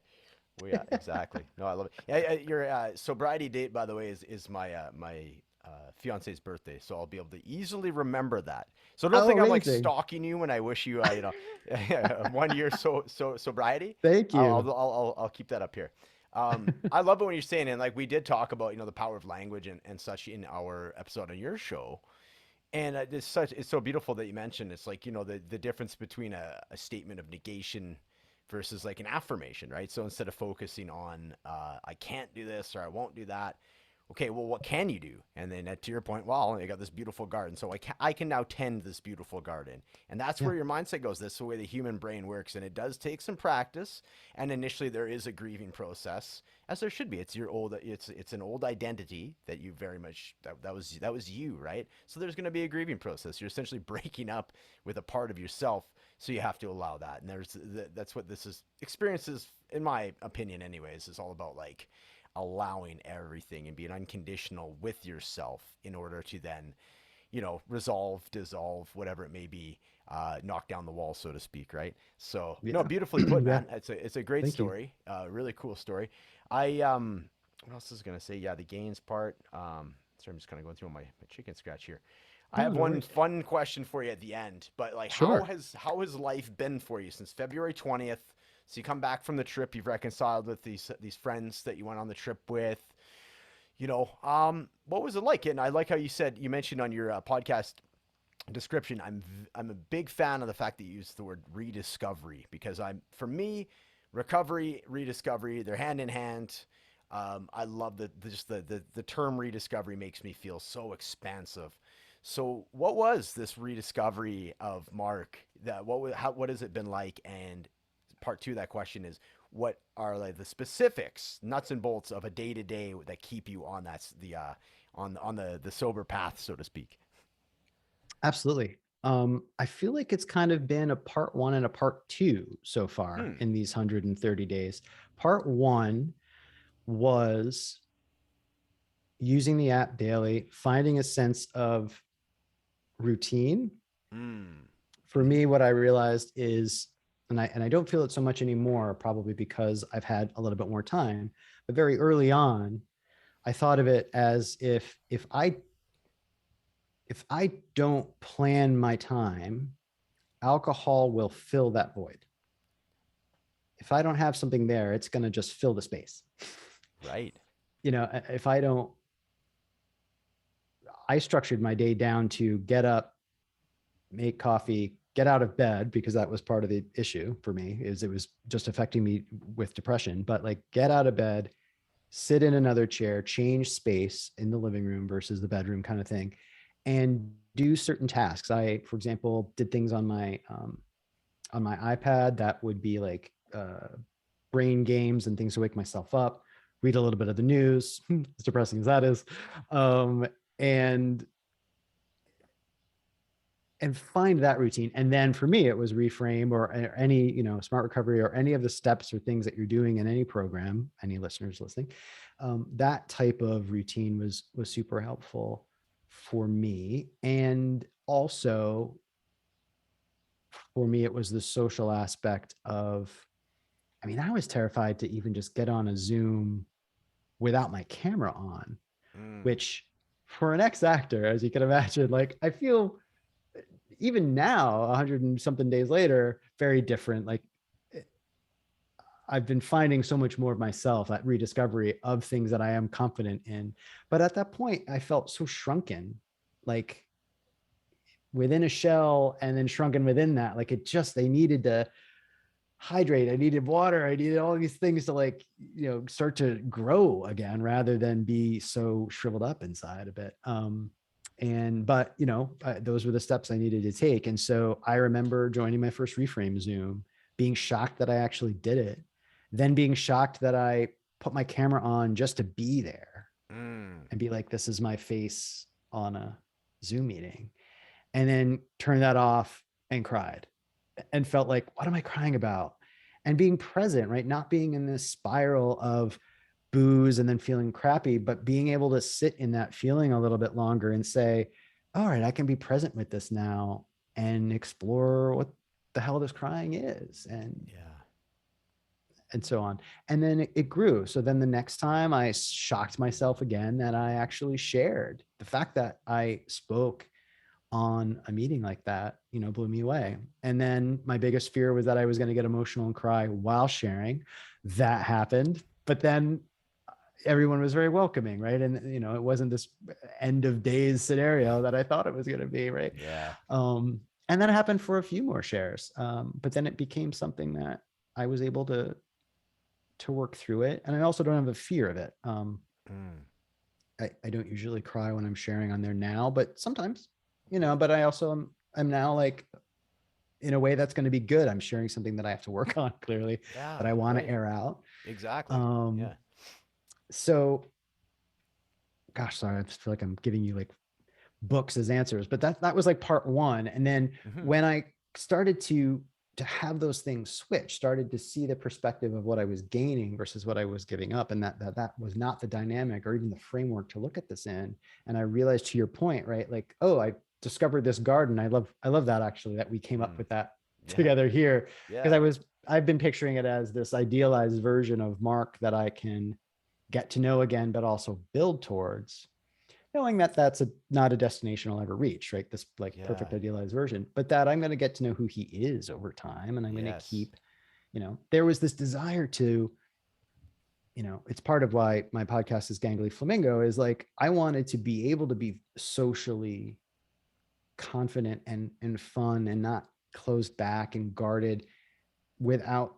Well, yeah, exactly. No, I love it. Yeah, your sobriety date, by the way, is my fiance's birthday, so I'll be able to easily remember that. So don't Oh, think I'm like amazing. stalking you when I wish you, 1 year sobriety. Thank you. I'll keep that up here. I love it when you're saying, and like we did talk about, the power of language and such in our episode on your show. And it's so beautiful that you mentioned it's like the difference between a statement of negation versus like an affirmation, right? So instead of focusing on I can't do this or I won't do that, okay, well, what can you do? And then to your point, well, I got this beautiful garden, so I can now tend this beautiful garden, and that's Yeah. where your mindset goes. That's the way the human brain works, and it does take some practice. And initially, there is a grieving process, as there should be. It's an old identity that you very much that was you, right? So there's going to be a grieving process. You're essentially breaking up with a part of yourself, so you have to allow that. And that's what this is experiences, in my opinion, anyways, is all about, like allowing everything and being unconditional with yourself in order to then, resolve, dissolve, whatever it may be, knock down the wall, so to speak, right? So, no, Yeah. beautifully put, Yeah. man. It's a great Thank you. story, really cool story. What else is gonna say? Yeah, the gains part. Sorry, I'm just kind of going through my chicken scratch here. I No, have no one worries. fun question for you at the end, but like, how Sure. has life been for you since February 20th? So you come back from the trip, you've reconciled with these friends that you went on the trip with. What was it like? And I like how you mentioned on your podcast description. I'm a big fan of the fact that you used the word rediscovery, because for me, recovery, rediscovery, they're hand in hand. I love the term rediscovery makes me feel so expansive. So, what was this rediscovery of Mark? What has it been like? And part two of that question is, what are like the specifics, nuts and bolts of a day to day that keep you on the sober path, so to speak? Absolutely. I feel like it's kind of been a part one and a part two so far Hmm. in these 130 days. Part one was using the app daily, finding a sense of routine. Hmm. For me, what I realized is, and I don't feel it so much anymore, probably because I've had a little bit more time, but very early on, I thought of it as if I don't plan my time, alcohol will fill that void. If I don't have something there, it's going to just fill the space. Right. If I don't, I structured my day down to get up, make coffee, get out of bed, because that was part of the issue for me, is it was just affecting me with depression. But like, get out of bed, sit in another chair, change space in the living room versus the bedroom kind of thing, and do certain tasks. I, for example, did things on my iPad that would be like brain games and things to wake myself up, read a little bit of the news, as depressing as that is, and find that routine. And then for me, it was reframe, or any, smart recovery, or any of the steps or things that you're doing in any program, any listeners listening. That type of routine was super helpful for me. And also for me, it was the social aspect of, I was terrified to even just get on a Zoom without my camera on, Mm. which for an ex-actor, as you can imagine, like, I feel even now, 100 and something days later, very different. Like, I've been finding so much more of myself, that rediscovery of things that I am confident in. But at that point, I felt so shrunken, like within a shell, and then shrunken within that. Like, they needed to hydrate. I needed water. I needed all these things to, like, start to grow again, rather than be so shriveled up inside a bit. but those were the steps I needed to take. And so I remember joining my first reframe Zoom, being shocked that I actually did it, then being shocked that I put my camera on just to be there and be like, this is my face on a Zoom meeting, and then turn that off and cried and felt like, what am I crying about? And being present, right? Not being in this spiral of booze and then feeling crappy, but being able to sit in that feeling a little bit longer and say, all right, I can be present with this now and explore what the hell this crying is. And so on. And then it grew. So then the next time I shocked myself again that I actually shared. The fact that I spoke on a meeting like that, blew me away. And then my biggest fear was that I was going to get emotional and cry while sharing. That happened. But then everyone was very welcoming, right? And it wasn't this end of days scenario that I thought it was going to be, right? Yeah. And that happened for a few more shares. But then it became something that I was able to work through it. And I also don't have a fear of it. I don't usually cry when I'm sharing on there now, but sometimes, but I also I'm now like, in a way that's going to be good. I'm sharing something that I have to work on, clearly, that I want to air out. Exactly. Yeah. So, gosh, sorry, I just feel like I'm giving you like books as answers, but that was like part one. And then when I started to have those things switch, started to see the perspective of what I was gaining versus what I was giving up, and that was not the dynamic or even the framework to look at this in. And I realized, to your point, right, like, oh, I discovered this garden. I love that, actually, that we came up with that together here, because I've been picturing it as this idealized version of Mark that I can get to know again, but also build towards, knowing that that's not a destination I'll ever reach, right? This perfect idealized version, but that I'm going to get to know who he is over time. And I'm going to keep, there was this desire to, it's part of why my podcast is Gangly Flamingo, is like, I wanted to be able to be socially confident and fun and not closed back and guarded without,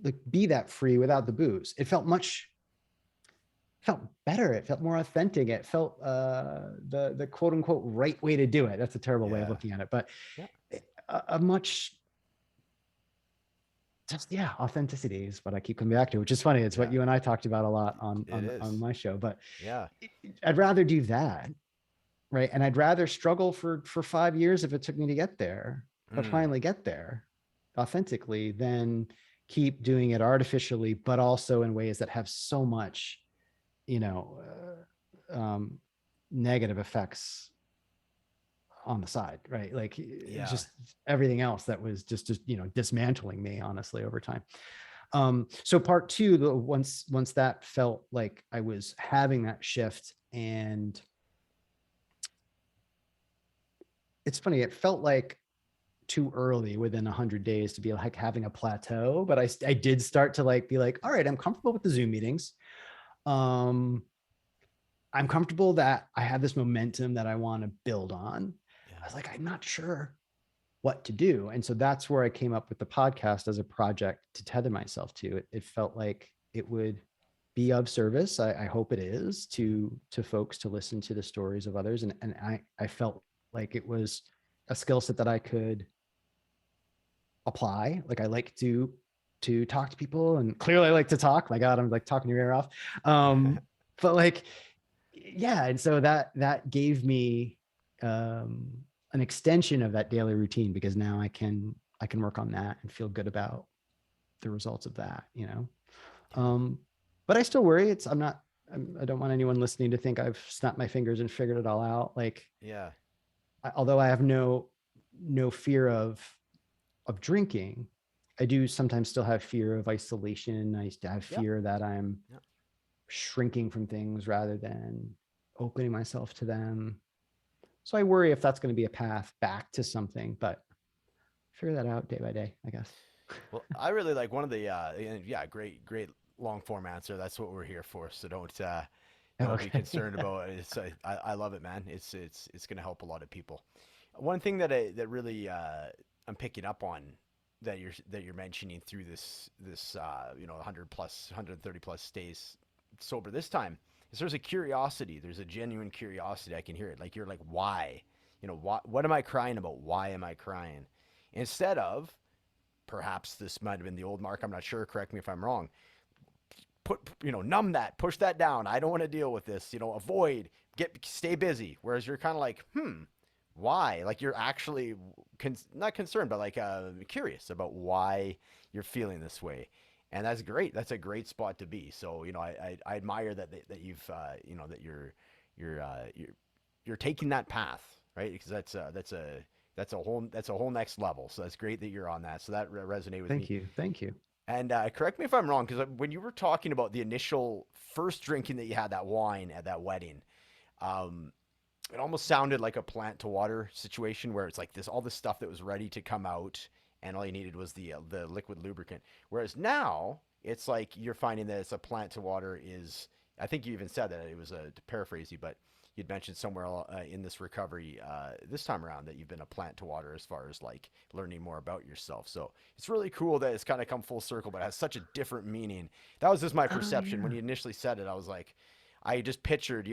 like, be that free without the booze. It felt better. It felt more authentic. It felt the quote unquote right way to do it. That's a terrible way of looking at it, but a much authenticity is what I keep coming back to, which is funny. It's what you and I talked about a lot on my show, but I'd rather do that. Right. And I'd rather struggle for 5 years if it took me to get there, but finally get there authentically, than keep doing it artificially, but also in ways that have so much, negative effects on the side, right? Like just everything else that was just dismantling me, honestly, over time. So part two, once that felt like I was having that shift, and it's funny, it felt like too early within 100 days to be like having a plateau, but I did start to like be like, all right, I'm comfortable with the Zoom meetings. I'm comfortable that I have this momentum that I want to build on. I was like, I'm not sure what to do. And so that's where I came up with the podcast as a project to tether myself to. It felt like it would be of service. I hope it is to folks, to listen to the stories of others. And I felt like it was a skill set that I could apply. Like, I like to talk to people, and clearly I like to talk. My God, I'm like talking your ear off. But like, and so that gave me an extension of that daily routine, because now I can work on that and feel good about the results of that, but I still worry. I don't want anyone listening to think I've snapped my fingers and figured it all out. Like, although I have no fear of drinking, I do sometimes still have fear of isolation. I have fear that I'm shrinking from things rather than opening myself to them. So I worry if that's going to be a path back to something, but figure that out day by day, I guess. Well, I really like one of the great long form answer. That's what we're here for. So don't be concerned about it. I love it, man. It's going to help a lot of people. One thing that really I'm picking up on that you're mentioning through this 130 plus days sober this time is there's a curiosity. There's a genuine curiosity. I can hear it. Like you're like, why? What am I crying about? Why am I crying? Instead of, perhaps this might have been the old Mark. I'm not sure. Correct me if I'm wrong. Numb that, push that down. I don't want to deal with this. Avoid, stay busy. Whereas you're kind of like, why? Like you're actually not concerned, but like curious about why you're feeling this way. And that's great. That's a great spot to be. So, I admire that you've, that you're taking that path, right? Because that's a whole next level. So that's great that you're on that. So that resonated with me. Thank you. And correct me if I'm wrong, because when you were talking about the initial first drinking that you had, that wine at that wedding, it almost sounded like a plant to water situation where it's like all this stuff that was ready to come out, and all you needed was the liquid lubricant. Whereas now it's like you're finding that it's a plant to water is. I think you even said that it was to paraphrase you, but you'd mentioned somewhere in this recovery this time around that you've been a plant to water as far as like learning more about yourself. So it's really cool that it's kind of come full circle, but it has such a different meaning. That was just my perception when you initially said it. I was like, I just pictured,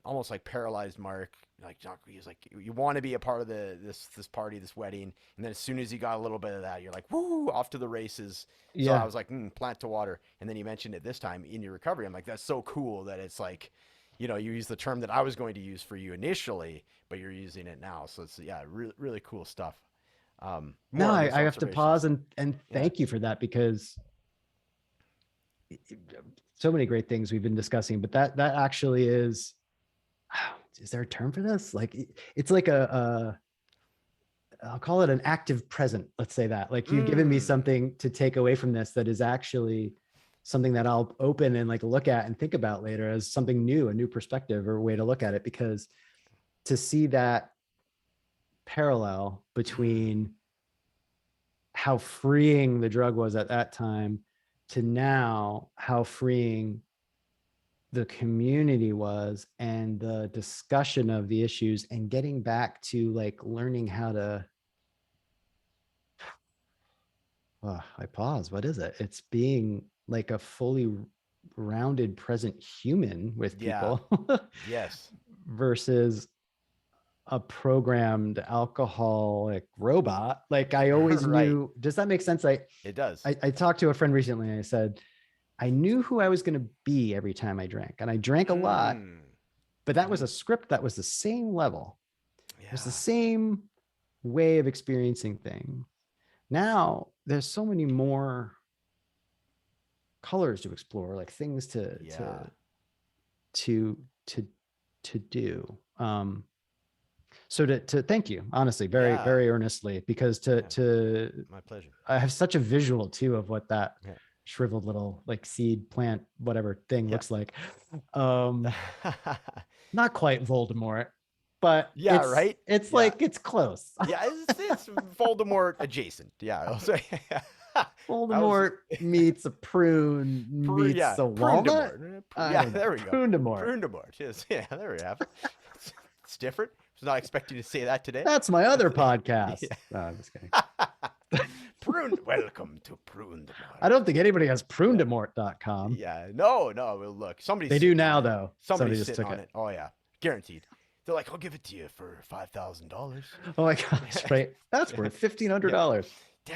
almost like paralyzed Mark. Like he's like, you want to be a part of this party, this wedding, and then as soon as you got a little bit of that, you're like, woo, off to the races. Yeah. So I was like, plant to water, and then you mentioned it this time in your recovery. I'm like, that's so cool that it's like, you use the term that I was going to use for you initially, but you're using it now. So it's really really cool stuff. No, I have to pause and thank you for that, because so many great things we've been discussing, but that actually is there a term for this? Like it's like I'll call it an active present. Let's say that, like you've given me something to take away from this that is actually something that I'll open and like look at and think about later as something new, a new perspective or a way to look at it. Because to see that parallel between how freeing the drug was at that time to now how freeing the community was, and the discussion of the issues, and getting back to like learning how to I pause. What is it? It's being like a fully rounded present human with people. Yes. Versus a programmed alcoholic robot. Like I always Right. knew. Does that make sense? It does. I talked to a friend recently and I said, I knew who I was going to be every time I drank, and I drank a lot, but that was a script that was the same level. Yeah. It was the same way of experiencing things. Now there's so many more colors to explore, like things to do. So to thank you, honestly, very, very earnestly, because my pleasure. I have such a visual too of what that shriveled little like seed plant, whatever thing looks like. Not quite Voldemort, but it's like, it's close. It's Voldemort adjacent. Yeah. I'll say. Voldemort meets a prune meets a walnut. There we go. Prunedemort. Yes. Yeah, there we have it. It's different. I was not expecting to say that today. That's my other podcast. No, I'm just kidding. Welcome to Prunedemort. I don't think anybody has prunedemort.com. Yeah. No. Well, look, they do now though. Somebody just took it. Oh yeah, guaranteed. They're like, I'll give it to you for $5,000. Oh my gosh, right? That's worth $1,500.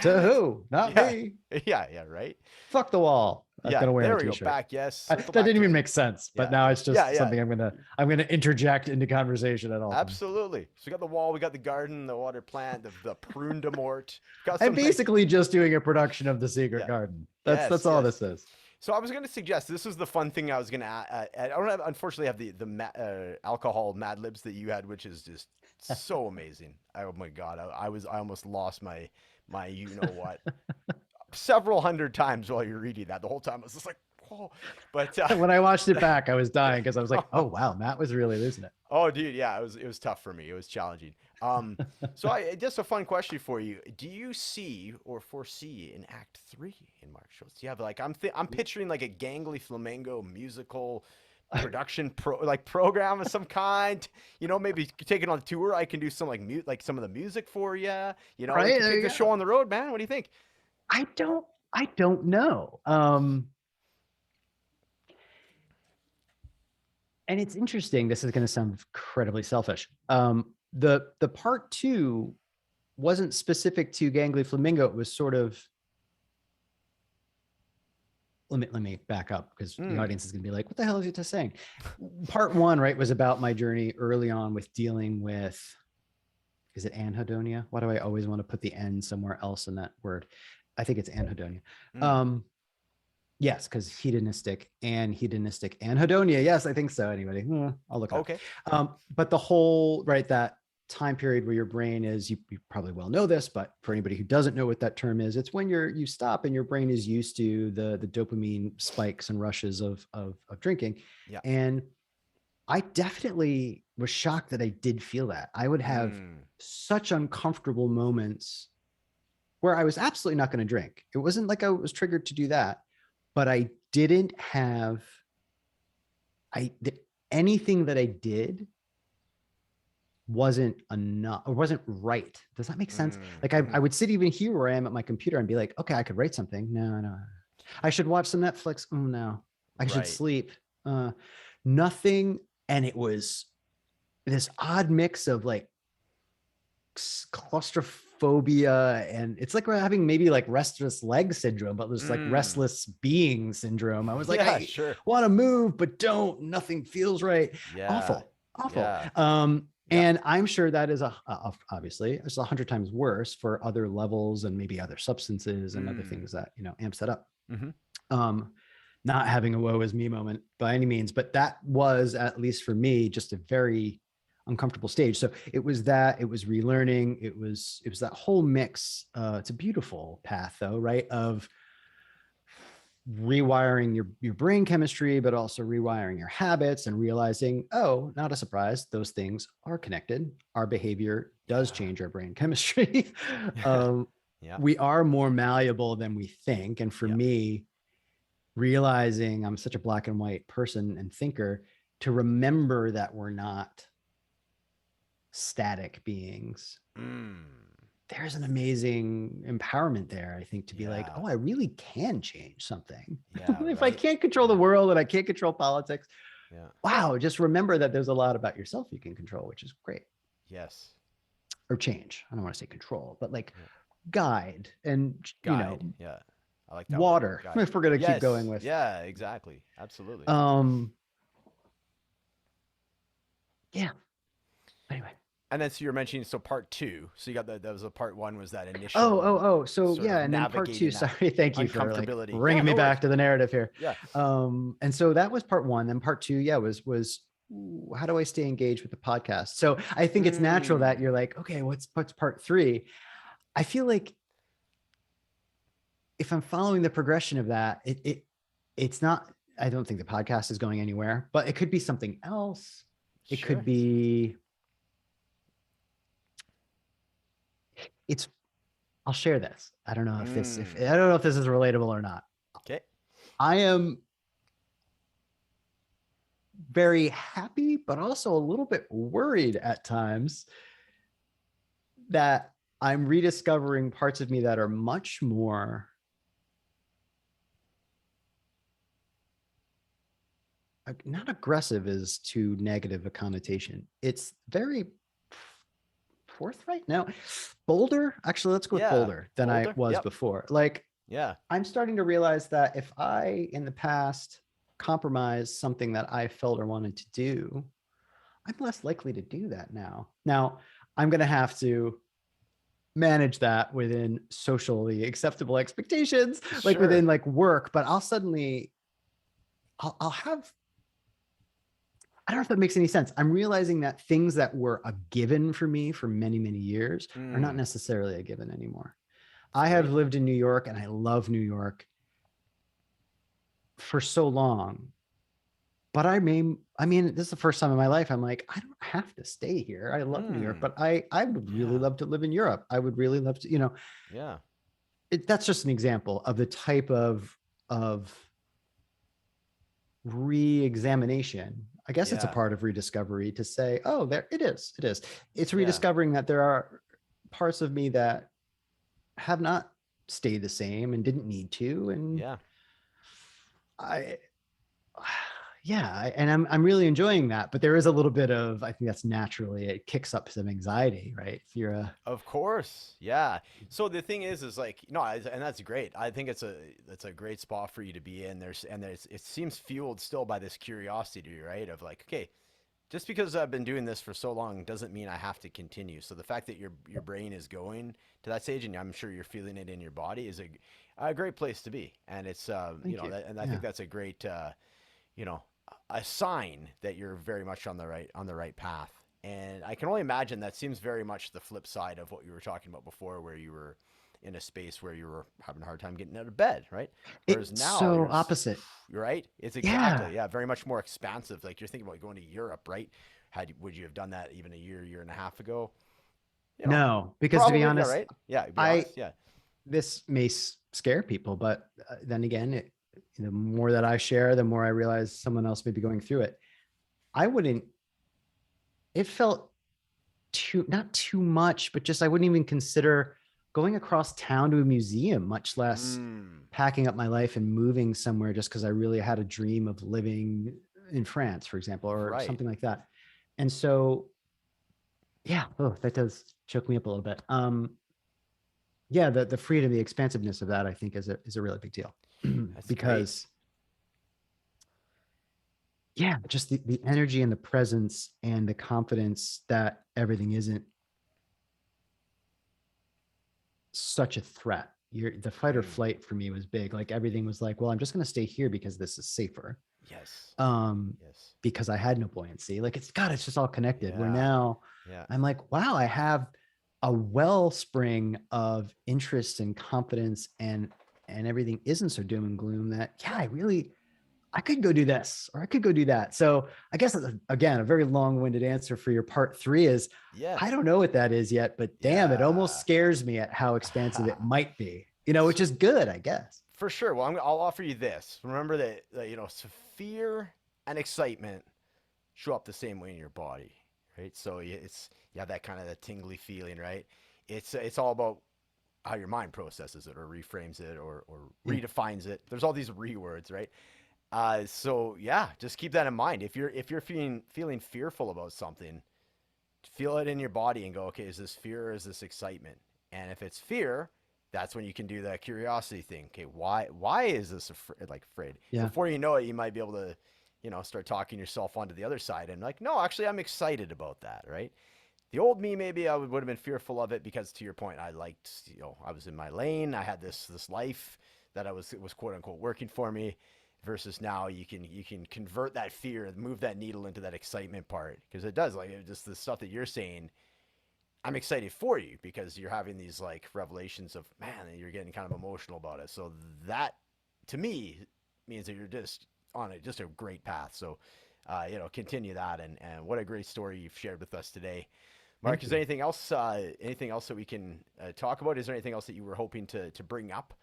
To who? Not me. Yeah, right. Fuck the wall. I'm gonna wear a t-shirt. Go back. Yes. That didn't even make sense, but now it's just something I'm gonna interject into conversation at all. Absolutely. So we got the wall, we got the garden, the water plant, the Prunedemort. I'm basically just doing a production of The Secret Garden. That's all this is. So I was going to suggest, this was the fun thing I was going to add. I don't unfortunately have the alcohol Mad Libs that you had, which is just so amazing. Oh my God. I almost lost my you know what several hundred times while you're reading that. The whole time I was just like, oh. But when I watched it back, I was dying because I was like, oh wow, Matt was really losing it. Oh dude, yeah, it was tough for me. It was challenging. So just a fun question for you. Do you see or foresee in Act 3 in Mark Schulz? Do you have like, I'm picturing like a Gangly Flamingo musical production program of some kind, maybe take it on tour. I can do some like some of the music for you, right? Take the show on the road, man. What do you think? I don't know. And it's interesting. This is going to sound incredibly selfish. The part two wasn't specific to Gangly Flamingo. It was sort of, let me back up, because the audience is going to be like, what the hell is he just saying? Part one, right, was about my journey early on with dealing with, is it anhedonia? Why do I always want to put the N somewhere else in that word? I think it's anhedonia. Yes, because hedonistic anhedonia. Yes, I think so. Anybody? I'll look it Okay. up. But the whole, right, that time period where your brain is, you probably well know this, but for anybody who doesn't know what that term is, it's when you stop and your brain is used to the dopamine spikes and rushes of drinking. Yeah. And I definitely was shocked that I did feel that. I would have such uncomfortable moments where I was absolutely not going to drink. It wasn't like I was triggered to do that, but I didn't have, anything that I did wasn't enough or wasn't right. Does that make sense? Like I would sit even here where I am at my computer and be like, okay, I could write something. No. I should watch some Netflix. Oh no. I should sleep. Nothing. And it was this odd mix of like claustrophobia, and it's like we're having maybe like restless leg syndrome, but there's like restless being syndrome. I was like, I want to move, but don't. Nothing feels right. Awful. And I'm sure that is obviously it's 100 times worse for other levels and maybe other substances and other things that, amps that up. Not having a woe is me moment by any means, but that was, at least for me, just a very uncomfortable stage. So it was that, it was relearning, it was that whole mix. It's a beautiful path though, right? Of rewiring your brain chemistry, but also rewiring your habits and realizing, oh, not a surprise, those things are connected. Our behavior does change our brain chemistry. We are more malleable than we think. And for me, realizing I'm such a black and white person and thinker, to remember that we're not static beings. There's an amazing empowerment there, I think, to be like, oh, I really can change something. If I can't control the world and I can't control politics, wow, just remember that there's a lot about yourself you can control, which is great. Yes. Or change. I don't want to say control, but like guide and, I like that water, word, if we're going to keep going with. Yeah, exactly. Absolutely. Yeah. Anyway. And then, so you're mentioning, so part two. So you got that was a part one, was that initial. So yeah. And then part two, sorry. Thank you for like bringing me back to the narrative here. Yeah. And so that was part one. Then part two, was how do I stay engaged with the podcast? So I think it's natural that you're like, okay, what's part three? I feel like if I'm following the progression of that, it's not, I don't think the podcast is going anywhere, but it could be something else. It could be, I'll share this. I don't know if this is relatable or not. Okay. I am very happy, but also a little bit worried at times that I'm rediscovering parts of me that are much more not aggressive is too negative a connotation. It's very forthright. Now, bolder. Actually, let's go with bolder than I was before. Like, I'm starting to realize that if I, in the past, compromised something that I felt or wanted to do, I'm less likely to do that now. Now, I'm going to have to manage that within socially acceptable expectations, like within like work, but I'll suddenly, I'll have, I don't know if that makes any sense. I'm realizing that things that were a given for me for many, many years are not necessarily a given anymore. I have lived in New York and I love New York for so long, but I mean, this is the first time in my life I'm like, I don't have to stay here. I love New York, but I would really love to live in Europe. I would really love to, that's just an example of the type of re-examination. I guess it's a part of rediscovery to say, oh, there it is. It is. It's rediscovering that there are parts of me that have not stayed the same and didn't need to. And and I'm really enjoying that. But there is a little bit of, I think that's naturally, it kicks up some anxiety, right? If you're a Of course, yeah. So the thing is like, no, and that's great. I think it's a great spot for you to be in. There's it seems fueled still by this curiosity, right? Of like, okay, just because I've been doing this for so long doesn't mean I have to continue. So the fact that your brain is going to that stage, and I'm sure you're feeling it in your body, is a great place to be. And it's thank you. and I Yeah. think that's a great you know, a sign that you're very much on the right path. And I can only imagine that seems very much the flip side of what you were talking about before, where you were in a space where you were having a hard time getting out of bed, right? Whereas It's now so opposite. you're right. It's Yeah. exactly, yeah, very much more expansive. Like you're thinking about going to Europe, right? Would you have done that even a year and a half ago? You know, No, because to be probably, yeah, honest, right? Yeah, be I honest, yeah. this may scare people, but then again, the more that I share, the more I realize someone else may be going through it. I wouldn't. It felt not too much, but just I wouldn't even consider going across town to a museum, much less Mm, packing up my life and moving somewhere just because I really had a dream of living in France, for example, or right. something like that. And so, yeah, oh, that does choke me up a little bit. Yeah, the freedom, the expansiveness of that, I think is a really big deal. That's great. Because yeah, just the energy and the presence and the confidence that everything isn't such a threat. The fight or Mm, flight for me was big. Like everything was like, well, I'm just going to stay here because this is safer. yes. Um, Yes. because I had no buoyancy. Like it's God, it's just all connected. Where Yeah. now Yeah. I'm like, wow, I have a wellspring of interest and confidence, and everything isn't so doom and gloom. That yeah, I could go do this or I could go do that. So I guess again, a very long-winded answer for your part three is Yeah. I don't know what that is yet, but damn, it almost Yeah. scares me at how expansive it might be, which is good, I guess. For sure. Well, I'll offer you this. Remember that fear and excitement show up the same way in your body, right? So you have that kind of that tingly feeling, right? It's all about how your mind processes it or reframes it or Yeah. redefines it. There's all these rewords, right? So yeah, just keep that in mind. If you're feeling fearful about something, feel it in your body and go, okay, is this fear or is this excitement? And if it's fear, that's when you can do that curiosity thing. Okay, why is this afraid? Yeah. Before you know it, you might be able to, start talking yourself onto the other side and like, no, actually, I'm excited about that, right? The old me, maybe I would have been fearful of it because, to your point, I liked, I was in my lane. I had this life that it was quote unquote working for me. Versus now, you can convert that fear and move that needle into that excitement part because it does just the stuff that you're saying. I'm excited for you because you're having these like revelations of man, and you're getting kind of emotional about it. So that, to me, means that you're just on just a great path. So, continue that, and what a great story you've shared with us today. Mark, Thank is there you. anything else? Anything else that we can talk about? Is there anything else that you were hoping to bring up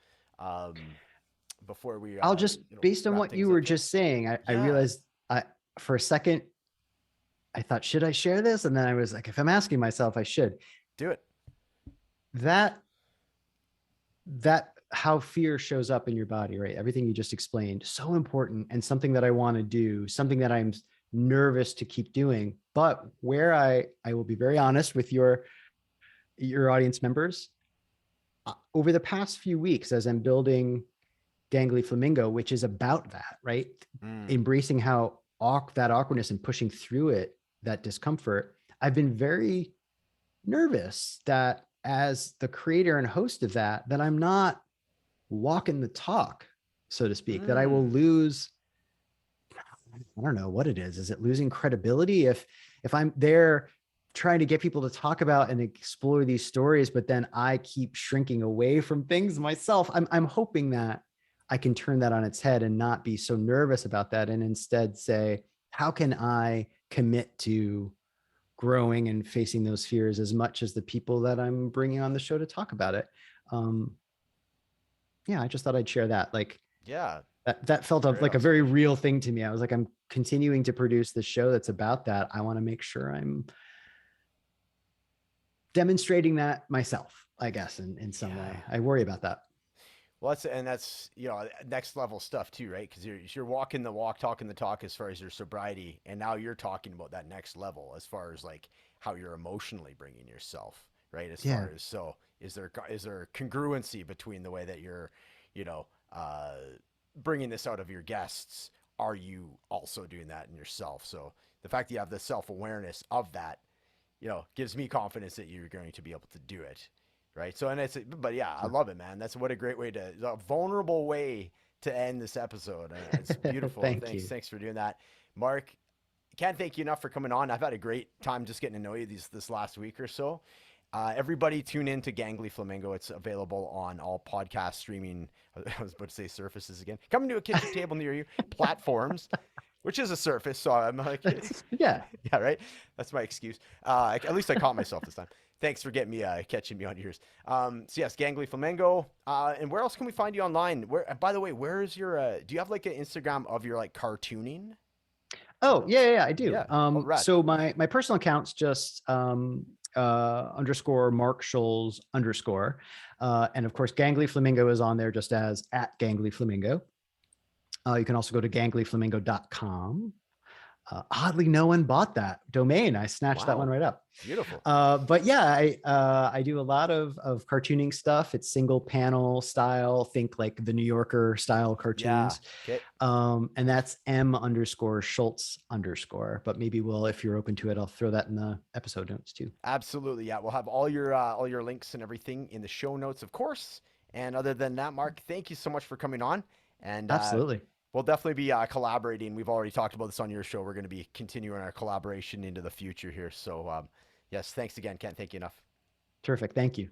before we I'll just, based on wrap what you things were up here? just saying, I Yeah, realized for a second, I thought, should I share this? And then I was like, if I'm asking myself, I should. do it. That how fear shows up in your body, right? Everything you just explained, so important and something that I want to do, something that I'm nervous to keep doing. But where I will be very honest with your audience members, over the past few weeks, as I'm building Gangly Flamingo, which is about that, right? Mm. Embracing how that awkwardness and pushing through it, that discomfort, I've been very nervous that as the creator and host of that I'm not walking the talk, so to speak, that I will Mm. lose. I don't know what it is. Is it losing credibility if I'm there trying to get people to talk about and explore these stories, but then I keep shrinking away from things myself? I'm hoping that I can turn that on its head and not be so nervous about that, and instead say, how can I commit to growing and facing those fears as much as the people that I'm bringing on the show to talk about it? Um, yeah, I just thought I'd share that. Like Yeah, that felt great like a very observation. real thing to me. I was like, I'm continuing to produce this show that's about that. I want to make sure I'm demonstrating that myself, I guess, in some Yeah. way. I worry about that. Well, that's next level stuff too, right? Because you're walking the walk, talking the talk as far as your sobriety, and now you're talking about that next level as far as like how you're emotionally bringing yourself, right? As Yeah. far as so is there congruency between the way that you're, you know, uh, bringing this out of your guests? Are you also doing that in yourself? So the fact that you have the self awareness of that, gives me confidence that you're going to be able to do it. Right. So, but yeah, I Sure. love it, man. That's what a great way a vulnerable way to end this episode. It's beautiful. Thank Thanks. you. Thanks for doing that. Mark, can't thank you enough for coming on. I've had a great time just getting to know you this last week or so. Everybody tune in to Gangly Flamingo. It's available on all podcast streaming. I was about to say surfaces again. Coming to a kitchen table near you. Platforms, which is a surface. So I'm like, Yeah. yeah, right. That's my excuse. At least I caught myself this time. Thanks for getting me catching me on yours. So yes, Gangly Flamingo. And where else can we find you online? By the way, where is your? Do you have like an Instagram of your like cartooning? Oh, Photos? yeah, I do. Yeah. Oh, rad. So my personal account's just underscore Mark Schulz underscore. And of course, Gangly Flamingo is on there just as at Gangly Flamingo. You can also go to ganglyflamingo.com. Oddly, no one bought that domain. I snatched that one Wow. right up. Beautiful. But yeah, I do a lot of cartooning stuff. It's single panel style. Think like the New Yorker style Yeah. cartoons. Okay. And that's M underscore Schultz underscore. But maybe if you're open to it, I'll throw that in the episode notes too. Absolutely. Yeah. We'll have all your links and everything in the show notes, of course. And other than that, Mark, thank you so much for coming on. And Absolutely. we'll definitely be collaborating. We've already talked about this on your show. We're going to be continuing our collaboration into the future here. So, yes, thanks again. Can't thank you enough. Terrific. Thank you.